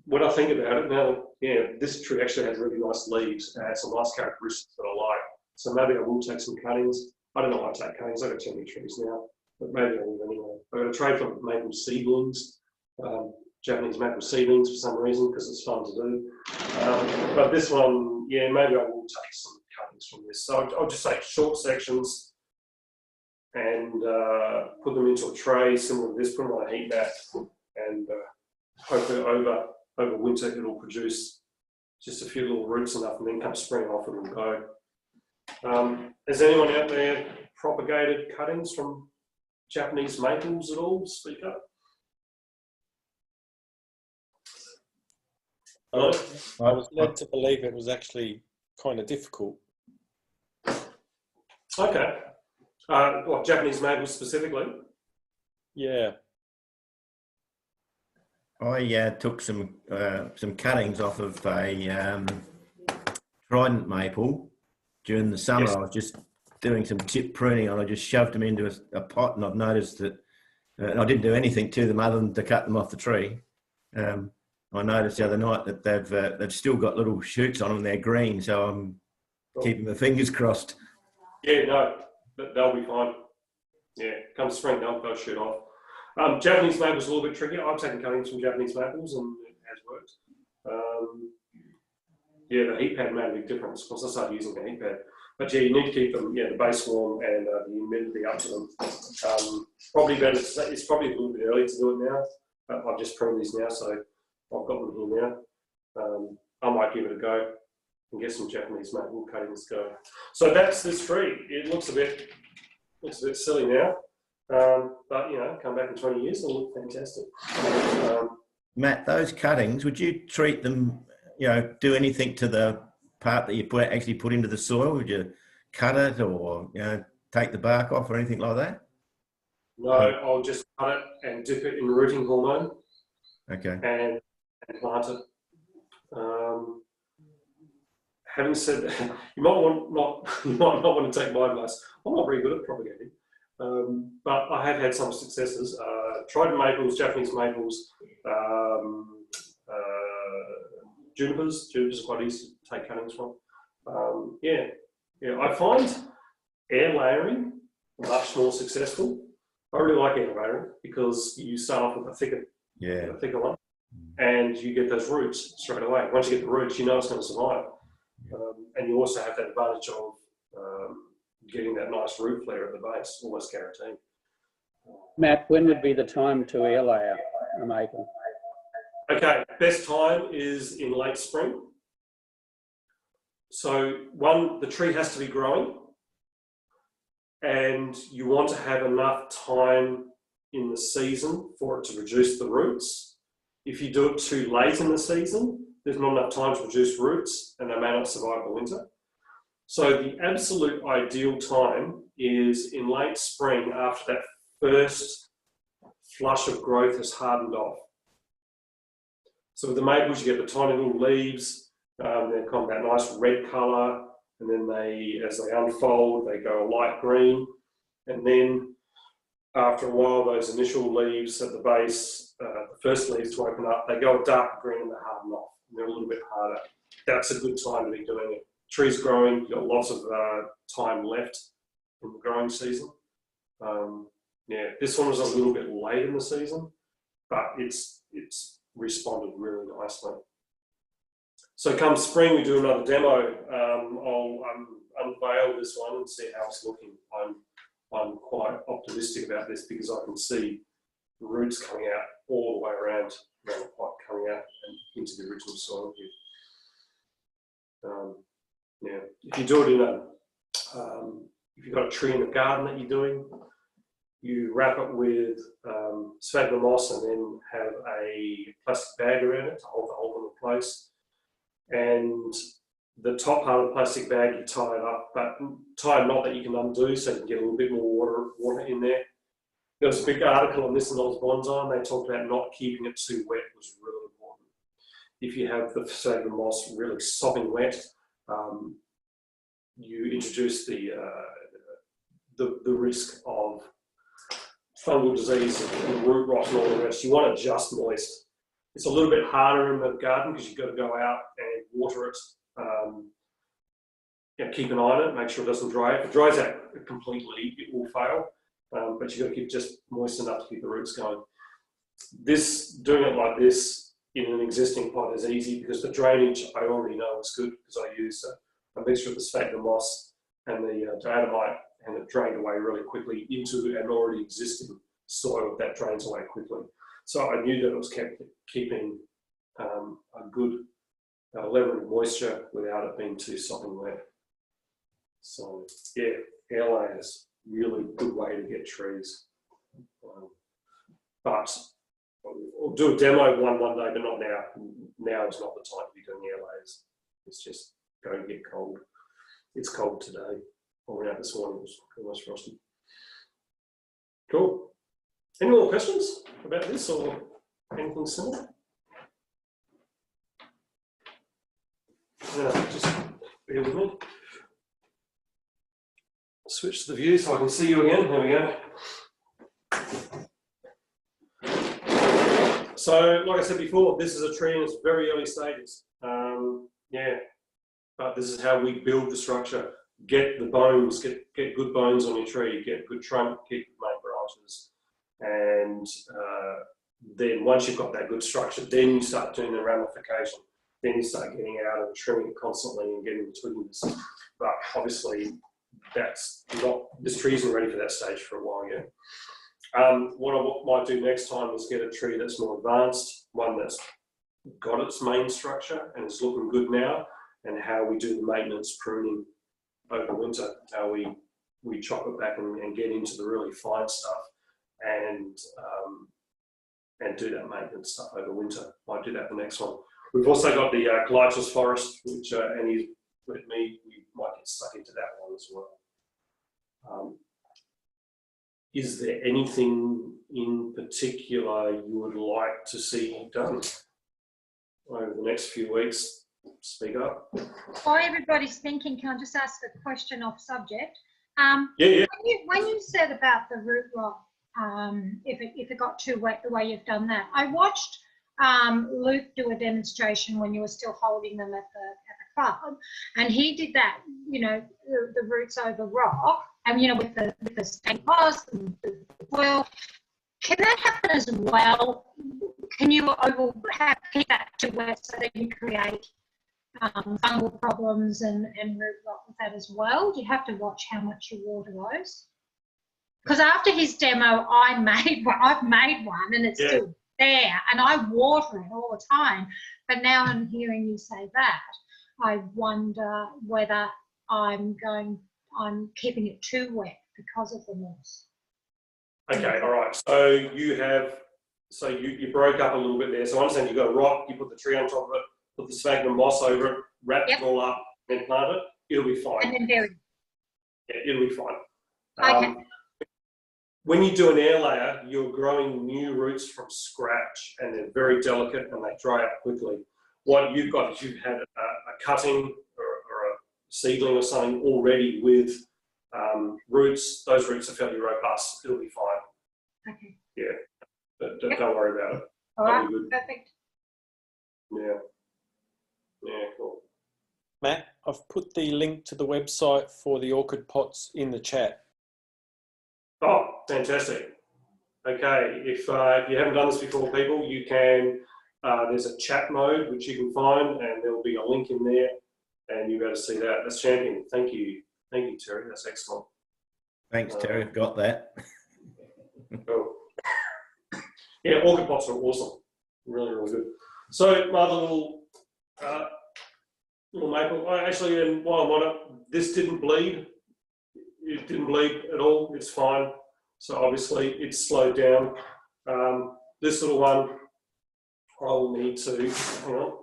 when I think about it now, yeah, this tree actually has really nice leaves and has some nice characteristics that I like. So maybe I will take some cuttings. I don't know why I take cuttings. I've got too many trees now, but maybe I will anyway. I've got a tray full of maple seedlings, Japanese maple seedlings for some reason, because it's fun to do. But this one, yeah, maybe I will take some cuttings from this. So I'll just take short sections and put them into a tray similar to this, put them on a heat mat, and hopefully over winter it'll produce just a few little roots enough, and then come spring off and it'll go. Has anyone out there propagated cuttings from Japanese maples at all? Speak up. I was led to believe it was actually kind of difficult. Okay. What, Japanese maples specifically? Yeah. I took some cuttings off of a trident maple during the summer. Yes. I was just doing some tip pruning and I just shoved them into a pot, and I've noticed that I didn't do anything to them other than to cut them off the tree. I noticed the other night that they've still got little shoots on them. They're green, so I'm keeping my fingers crossed. Yeah, no, they'll be fine. Yeah, come spring, they'll shoot off. Japanese maples a little bit trickier. I've taken cuttings from Japanese maples and it has worked. Yeah, the heat pad made a big difference once I started using the heat pad. But yeah, you need to keep them, the base warm and the humidity up to them. Probably better. It's probably a little bit early to do it now. But I've just pruned these now, so I've got them here now. I might give it a go and get some Japanese maple cuttings going. So that's this tree. It looks a bit silly now, but come back in 20 years and it'll look fantastic. Matt, those cuttings, would you treat them? Do anything to the part that you actually put into the soil? Would you cut it or take the bark off or anything like that? No, I'll just cut it and dip it in rooting hormone. Okay. And plant it. Having said that, you might not want to take my advice. I'm not very good at propagating, but I have had some successes. Trident maples, Japanese maples, junipers. Junipers are quite easy to take cuttings from. Yeah. I find air layering, much more successful. I really like air layering because you start off with a thicker one, and you get those roots straight away. Once you get the roots, you know it's going to survive. And you also have that advantage of getting that nice root flare at the base, almost guaranteed. Matt, when would be the time to air layer a maple? Okay, best time is in late spring. So the tree has to be growing, and you want to have enough time in the season for it to produce the roots. If you do it too late in the season, there's not enough time to produce roots and they may not survive the winter. So the absolute ideal time is in late spring after that first flush of growth has hardened off. So with the maples, you get the tiny little leaves, they've got that nice red colour, and then as they unfold, they go a light green, and then after a while, those initial leaves at the base, the first leaves to open up, they go a dark green and they harden off. And they're a little bit harder. That's a good time to be doing it. Trees growing, you've got lots of time left in the growing season. Yeah, this one was a little bit late in the season, but it's responded really nicely. So come spring, we do another demo. I'll unveil this one and see how it's looking. I'm quite optimistic about this because I can see the roots coming out all the way around the pot, coming out and into the original soil here. Yeah, if you do it if you've got a tree in the garden that you're doing, you wrap it with sphagnum moss and then have a plastic bag around it to hold the whole thing in place. And the top part of the plastic bag, you tie it up, but tie a knot that you can undo so you can get a little bit more water in there. There was a big article on this in Oz Bonsai, and they talked about not keeping it too wet was really important. If you have the sphagnum moss really sopping wet, you introduce the risk of fungal disease and root rot and all the rest. You want it just moist. It's a little bit harder in the garden because you've got to go out and water it. Keep an eye on it, make sure it doesn't dry. If it dries out completely, it will fail. But you've got to keep just moist enough to keep the roots going. Doing it like this in an existing pot is easy because the drainage I already know is good because I use a mixture of the sphagnum moss and the diatomite, and it drained away really quickly into an already existing soil that drains away quickly. So I knew that it was keeping a good level of moisture without it being too sopping wet. So yeah, air layers, really good way to get trees. But we'll do a demo one day, but not now. Now is not the time to be doing air layers. It's just going to get cold. It's cold today. I went out this morning, it was almost frosty. Cool. Any more questions about this or anything similar? Just bear with me. Switch the view so I can see you again. There we go. So, like I said before, this is a tree in its very early stages. Yeah, but this is how we build the structure. Get the bones, get good bones on your tree, get good trunk, get good main branches. And then once you've got that good structure, then you start doing the ramification. Then you start getting out and trimming it constantly and getting the twigginess. But obviously, this tree isn't ready for that stage for a while yet. What I might do next time is get a tree that's more advanced, one that's got its main structure and it's looking good now, and how we do the maintenance pruning over winter, how we chop it back and get into the really fine stuff and do that maintenance stuff over winter. Might do that the next one. We've also got the Colitis forest, which Annie let me, we might get stuck into that one as well. Is there anything in particular you would like to see done over the next few weeks? Speak up. While everybody's thinking, can I just ask a question off subject? Yeah. When you said about the root rot, if it got too wet, the way you've done that, I watched Luke do a demonstration when you were still holding them at the club, and he did that. You know, the roots over rock, and with the state moss and the soil. Can that happen as well? Can you keep that too wet so that you create fungal problems and root rot with that as well? Do you have to watch how much you water those? Because after his demo, I've made one and it's still there, and I water it all the time. But now I'm hearing you say that, I wonder whether I'm keeping it too wet because of the moss. Okay, all right. So you broke up a little bit there. So I understand you've got a rock, you put the tree on top of it, put the sphagnum moss over it, wrap it all up, then plant it. It'll be fine. And then bury it. Yeah, it'll be fine. Okay. When you do an air layer, you're growing new roots from scratch, and they're very delicate and they dry up quickly. What you've got is you've had a cutting or a seedling or something already with roots. Those roots are fairly robust. It'll be fine. Okay. Yeah, but don't worry about it. All That'll right. be good. Perfect. Yeah. Yeah, cool. Matt, I've put the link to the website for the orchid pots in the chat. Oh, fantastic. Okay, if you haven't done this before, people, you can, there's a chat mode which you can find, and there'll be a link in there, and you'll be able to see that. That's champion. Thank you, Terry. That's excellent. Thanks, Terry. I've got that. Cool. Yeah, orchid pots are awesome. Really, really good. So my other little maple. And while I'm on it, this didn't bleed. It didn't bleed at all. It's fine. So obviously it's slowed down. This little one, I'll need to, hang on,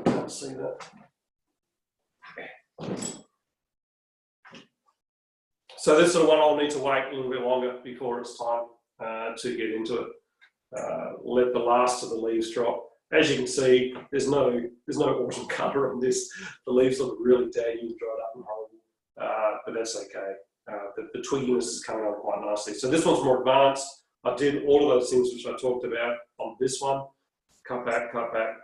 can't see that. So this little one, I'll need to wait a little bit longer before it's time to get into it. Let the last of the leaves drop. As you can see, there's no autumn colour on this. The leaves look really daggy and dried up and horrible, but that's okay. The twigginess is coming on quite nicely. So this one's more advanced. I did all of those things which I talked about on this one. Cut back,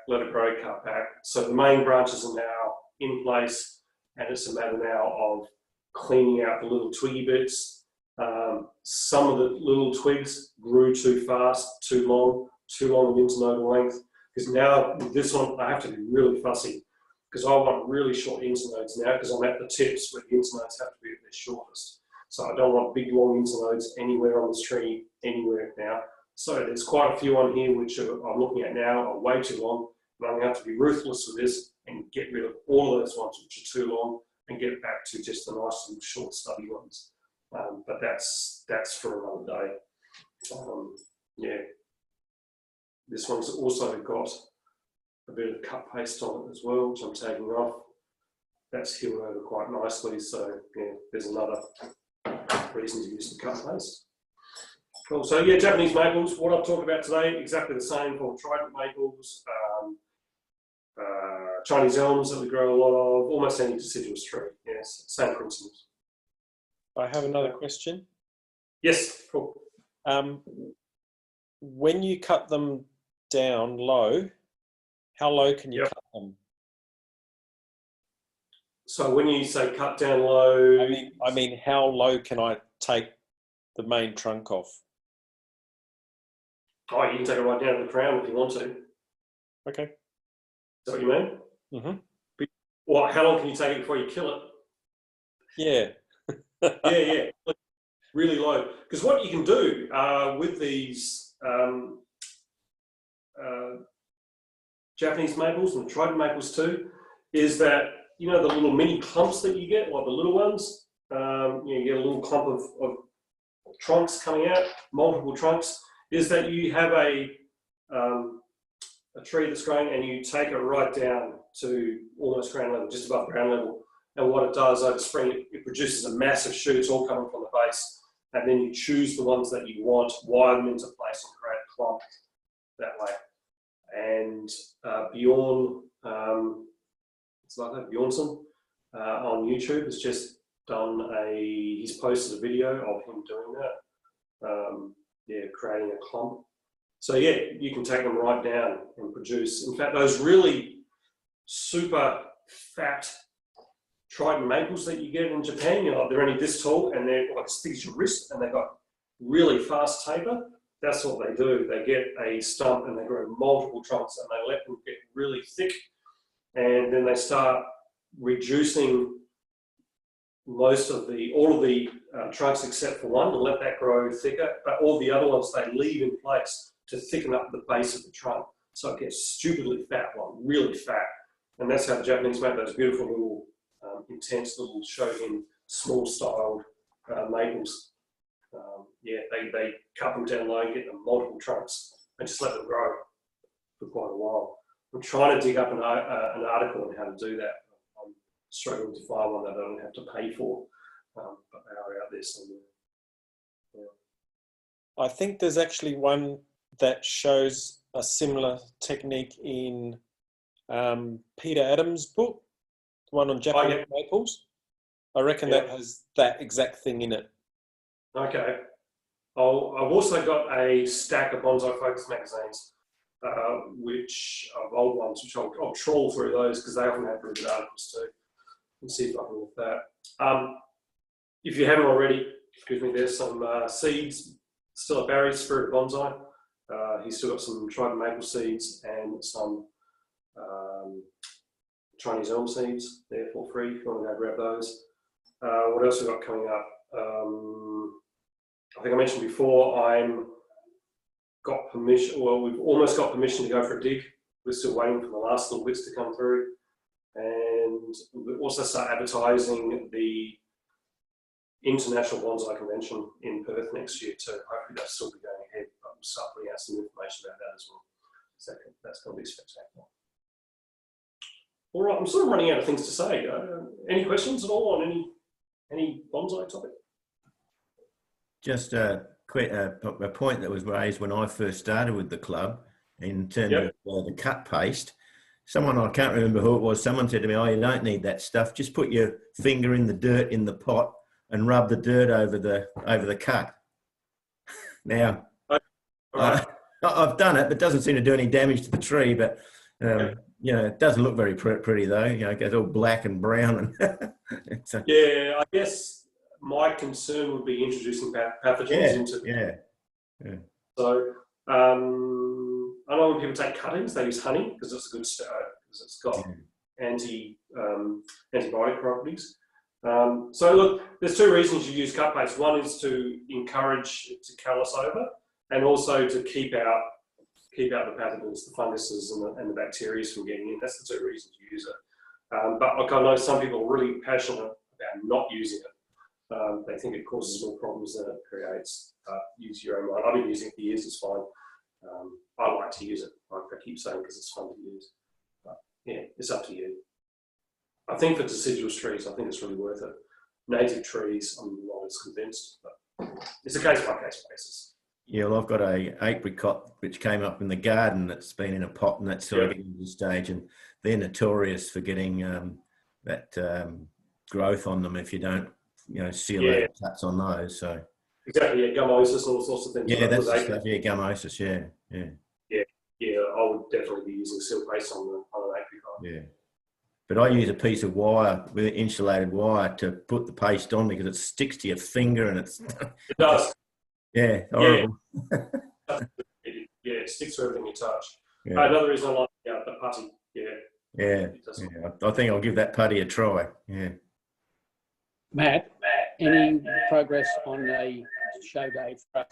let it grow, cut back. So the main branches are now in place, and it's a matter now of cleaning out the little twiggy bits. Some of the little twigs grew too fast, too long in internodal length. Because now with this one, I have to be really fussy because I want really short internodes now because I'm at the tips where the internodes have to be at their shortest. So I don't want big long internodes anywhere on this tree, anywhere now. So there's quite a few on here which I'm looking at now are way too long. And I'm going to have to be ruthless with this and get rid of all of those ones which are too long and get back to just the nice little short stubby ones. But that's for another day. Yeah. This one's also got a bit of cut paste on it as well, which I'm taking off. That's healed over quite nicely, so yeah, there's another reason to use the cut paste. Cool, so yeah, Japanese maples, what I've talked about today, exactly the same for trident maples, Chinese elms that we grow a lot of, almost any deciduous tree, yes, same principles. I have another question. Yes, cool. When you cut them down low, how low can you cut them? So when you say cut down low, I mean, how low can I take the main trunk off? Oh, you can take it right down to the crown if you want to. Okay. Is that what you mean? Mm-hmm. Well, how long can you take it before you kill it? Yeah. Yeah. Really low. Because what you can do with these Japanese maples and trident maples too, is that, you know, the little mini clumps that you get, like the little ones, you get a little clump of trunks coming out, multiple trunks, is that you have a tree that's growing and you take it right down to almost ground level, just above ground level. And what it does over spring, it produces a massive shoots all coming from the base. And then you choose the ones that you want, wire them into place and create a clump that way. And Bjorn, it's like that, Bjornson on YouTube has just done he's posted a video of him doing that. Yeah, creating a clump. So yeah, you can take them right down and produce. In fact, those really super fat trident maples that you get in Japan. You're like, they're only this tall and they're like as thick as your wrist, and they've got really fast taper. That's what they do. They get a stump and they grow multiple trunks, and they let them get really thick, and then they start reducing all of the trunks except for one to let that grow thicker, but all the other ones they leave in place to thicken up the base of the trunk, so it gets stupidly fat, like really fat. And that's how the Japanese make those beautiful little intense little shogun small styled maples. Yeah, they cut them down low and get them multiple trunks and just let them grow for quite a while. I'm trying to dig up an article on how to do that. I'm struggling to find one that I don't have to pay for, but they are out there somewhere. Yeah. I think there's actually one that shows a similar technique in Peter Adams' book, the one on Japanese maples. I reckon that has that exact thing in it. Okay. I've also got a stack of Bonsai Focus magazines, which of old ones, which I'll trawl through those because they often have really good articles too, and see if I can look that. If you haven't already, excuse me, there's some seeds still at Barry's Spirit of Bonsai. He's still got some trident maple seeds and some Chinese elm seeds there for free if you want to go grab those. What else have we got coming up? I think I mentioned before, got permission, well, we've almost got permission to go for a dig. We're still waiting for the last little bits to come through. And we'll also start advertising the International Bonsai Convention in Perth next year too. Hopefully that'll still be going ahead, but we'll start putting out some information about that as well. So that's going to be spectacular. All right, I'm sort of running out of things to say. Any questions at all on any bonsai topic? Just a point that was raised when I first started with the club in terms of the cut paste. Someone, I can't remember who it was, someone said to me, "Oh, you don't need that stuff. Just put your finger in the dirt in the pot and rub the dirt over the cut." Now, I've done it, but it doesn't seem to do any damage to the tree. But you know, it doesn't look very pretty though. You know, it goes all black and brown. And yeah, I guess my concern would be introducing pathogens into it. Yeah. So I know when people take cuttings, they use honey because it's a good because it's got antibiotic properties. So look, there's two reasons you use cut paste. One is to encourage it to callus over, and also to keep out the pathogens, the funguses and the bacteria from getting in. That's the two reasons you use it. But like I know some people are really passionate about not using it. They think it causes more problems than it creates. Use your own mind. I've been using it for years, it's fine. I like to use it, like I keep saying, because it's fun to use. But yeah, it's up to you. I think for deciduous trees, I think it's really worth it. Native trees, I'm not as convinced, but it's a case-by-case basis. Yeah, well, I've got a apricot which came up in the garden that's been in a pot, and that's sort of getting to the stage, and they're notorious for getting that growth on them if you don't, you know, seal out the cuts on those. So exactly, gummosis and all sorts of things. Yeah, that's the stuff. Yeah, gummosis. Yeah, I would definitely be using seal paste on an apricot. Yeah, but I use a piece of wire with insulated wire to put the paste on because it sticks to your finger and it's. It does. Yeah, horrible. It sticks to everything you touch. Another reason I like the putty. Yeah, I think I'll give that putty a try. Yeah. Matt, any progress on a show day for us?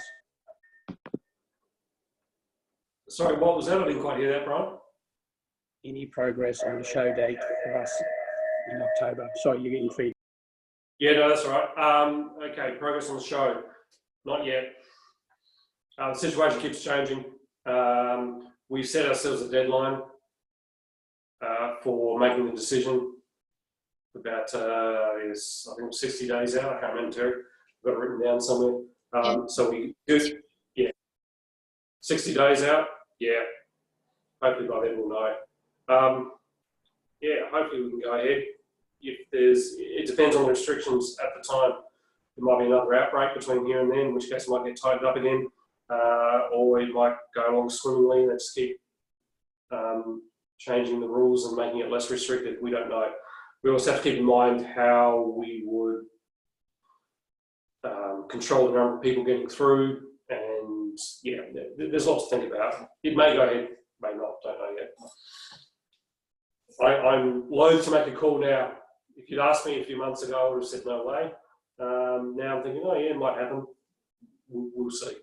Sorry, what was that? I didn't quite hear that, Brian. Any progress on the show date for us in October? Sorry, you're getting feedback. Yeah, no, that's all right. Okay, progress on the show. Not yet. The situation keeps changing. We've set ourselves a deadline for making the decision about, I think it was 60 days out. I can't remember, Terry. I've got it written down somewhere. So we do, 60 days out. Yeah. Hopefully by then we'll know. Hopefully we can go ahead. It depends on the restrictions at the time. There might be another outbreak between here and then, in which case it might get tightened up again, or it might go along swimmingly and just keep changing the rules and making it less restrictive. We don't know. we also have to keep in mind how we would control the number of people getting through, and yeah, there's lots to think about. It may go ahead, may not, don't know yet. I'm loath to make a call now. If you'd asked me a few months ago, I would have said no way. Now I'm thinking, oh yeah, it might happen. We'll see.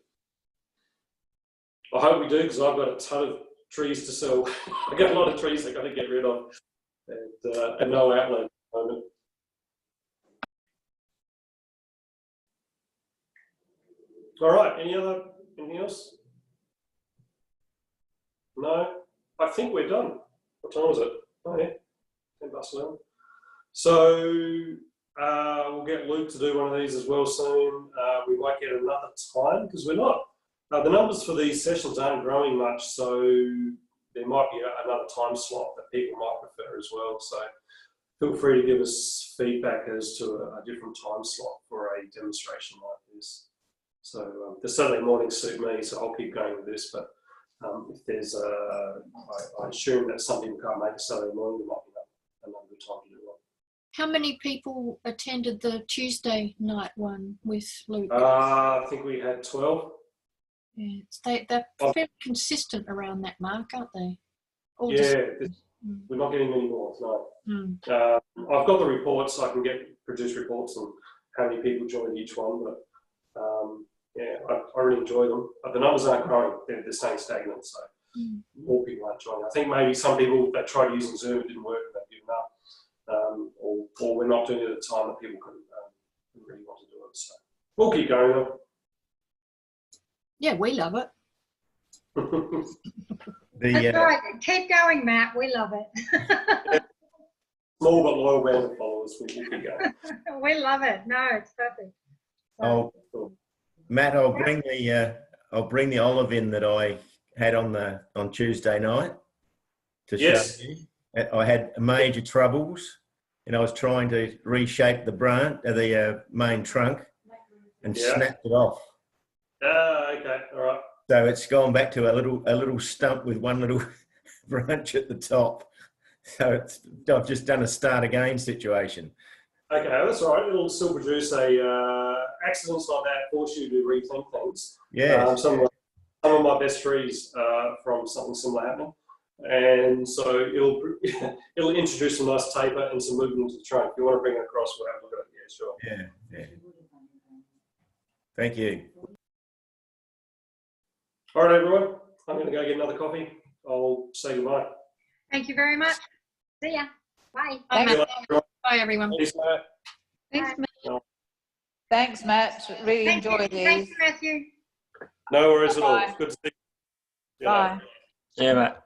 I hope we do, because I've got a ton of trees to sell. I've got a lot of trees I've got to get rid of, and no outlet at the moment. All right, anything else? No? I think we're done. What time is it? Oh yeah, 10:11. So we'll get Luke to do one of these as well soon. We might get another time, because we're not, the numbers for these sessions aren't growing much, so there might be another time slot that people might prefer as well. So feel free to give us feedback as to a different time slot for a demonstration like this. So the Saturday mornings suit me, so I'll keep going with this, but if there's I assume that some people can't make a Saturday morning, there might be another good time to do one. How many people attended the Tuesday night one with Luke? I think we had 12. Yeah, they're fairly consistent around that mark, aren't they? All Yeah, we're not getting any more, no. I've got the reports, so I can produce reports on how many people joined each one, but yeah, I really enjoy them. But the numbers aren't growing, they're staying stagnant, so more people aren't joining. I think maybe some people that tried using Zoom, it didn't work, and they've given up. Or we're not doing it at a time that people couldn't really want to do it. So we'll keep going though. Yeah, we love it. That's right. Keep going, Matt. We love it. Small but loyal band of followers. We'll keep going. We love it. No, it's perfect. Oh, Matt, I'll bring the olive in that I had on Tuesday night to show you. I had major troubles, and I was trying to reshape the branch, the main trunk, and snapped it off. Okay, all right. So it's gone back to a little stump with one little branch at the top. So I've just done a start again situation. Okay, that's all right. It'll still produce accidents like that force you to rethink things. Yeah. Some of my best trees from something similar happening, and so it'll introduce some nice taper and some movement into the trunk. If you want to bring it across, we'll have a look at it. Yeah, sure. Yeah. Thank you. All right, everyone. I'm going to go get another coffee. I'll say goodbye. Thank you very much. See ya. Bye. Bye, See you Matt. later. Bye, everyone. Peace out. Thanks, Matt. Thanks, Matt. Really Thank you. enjoyed these. Thanks, Matthew. No worries at all. Bye. It's good to see you. Bye. Yeah, Matt.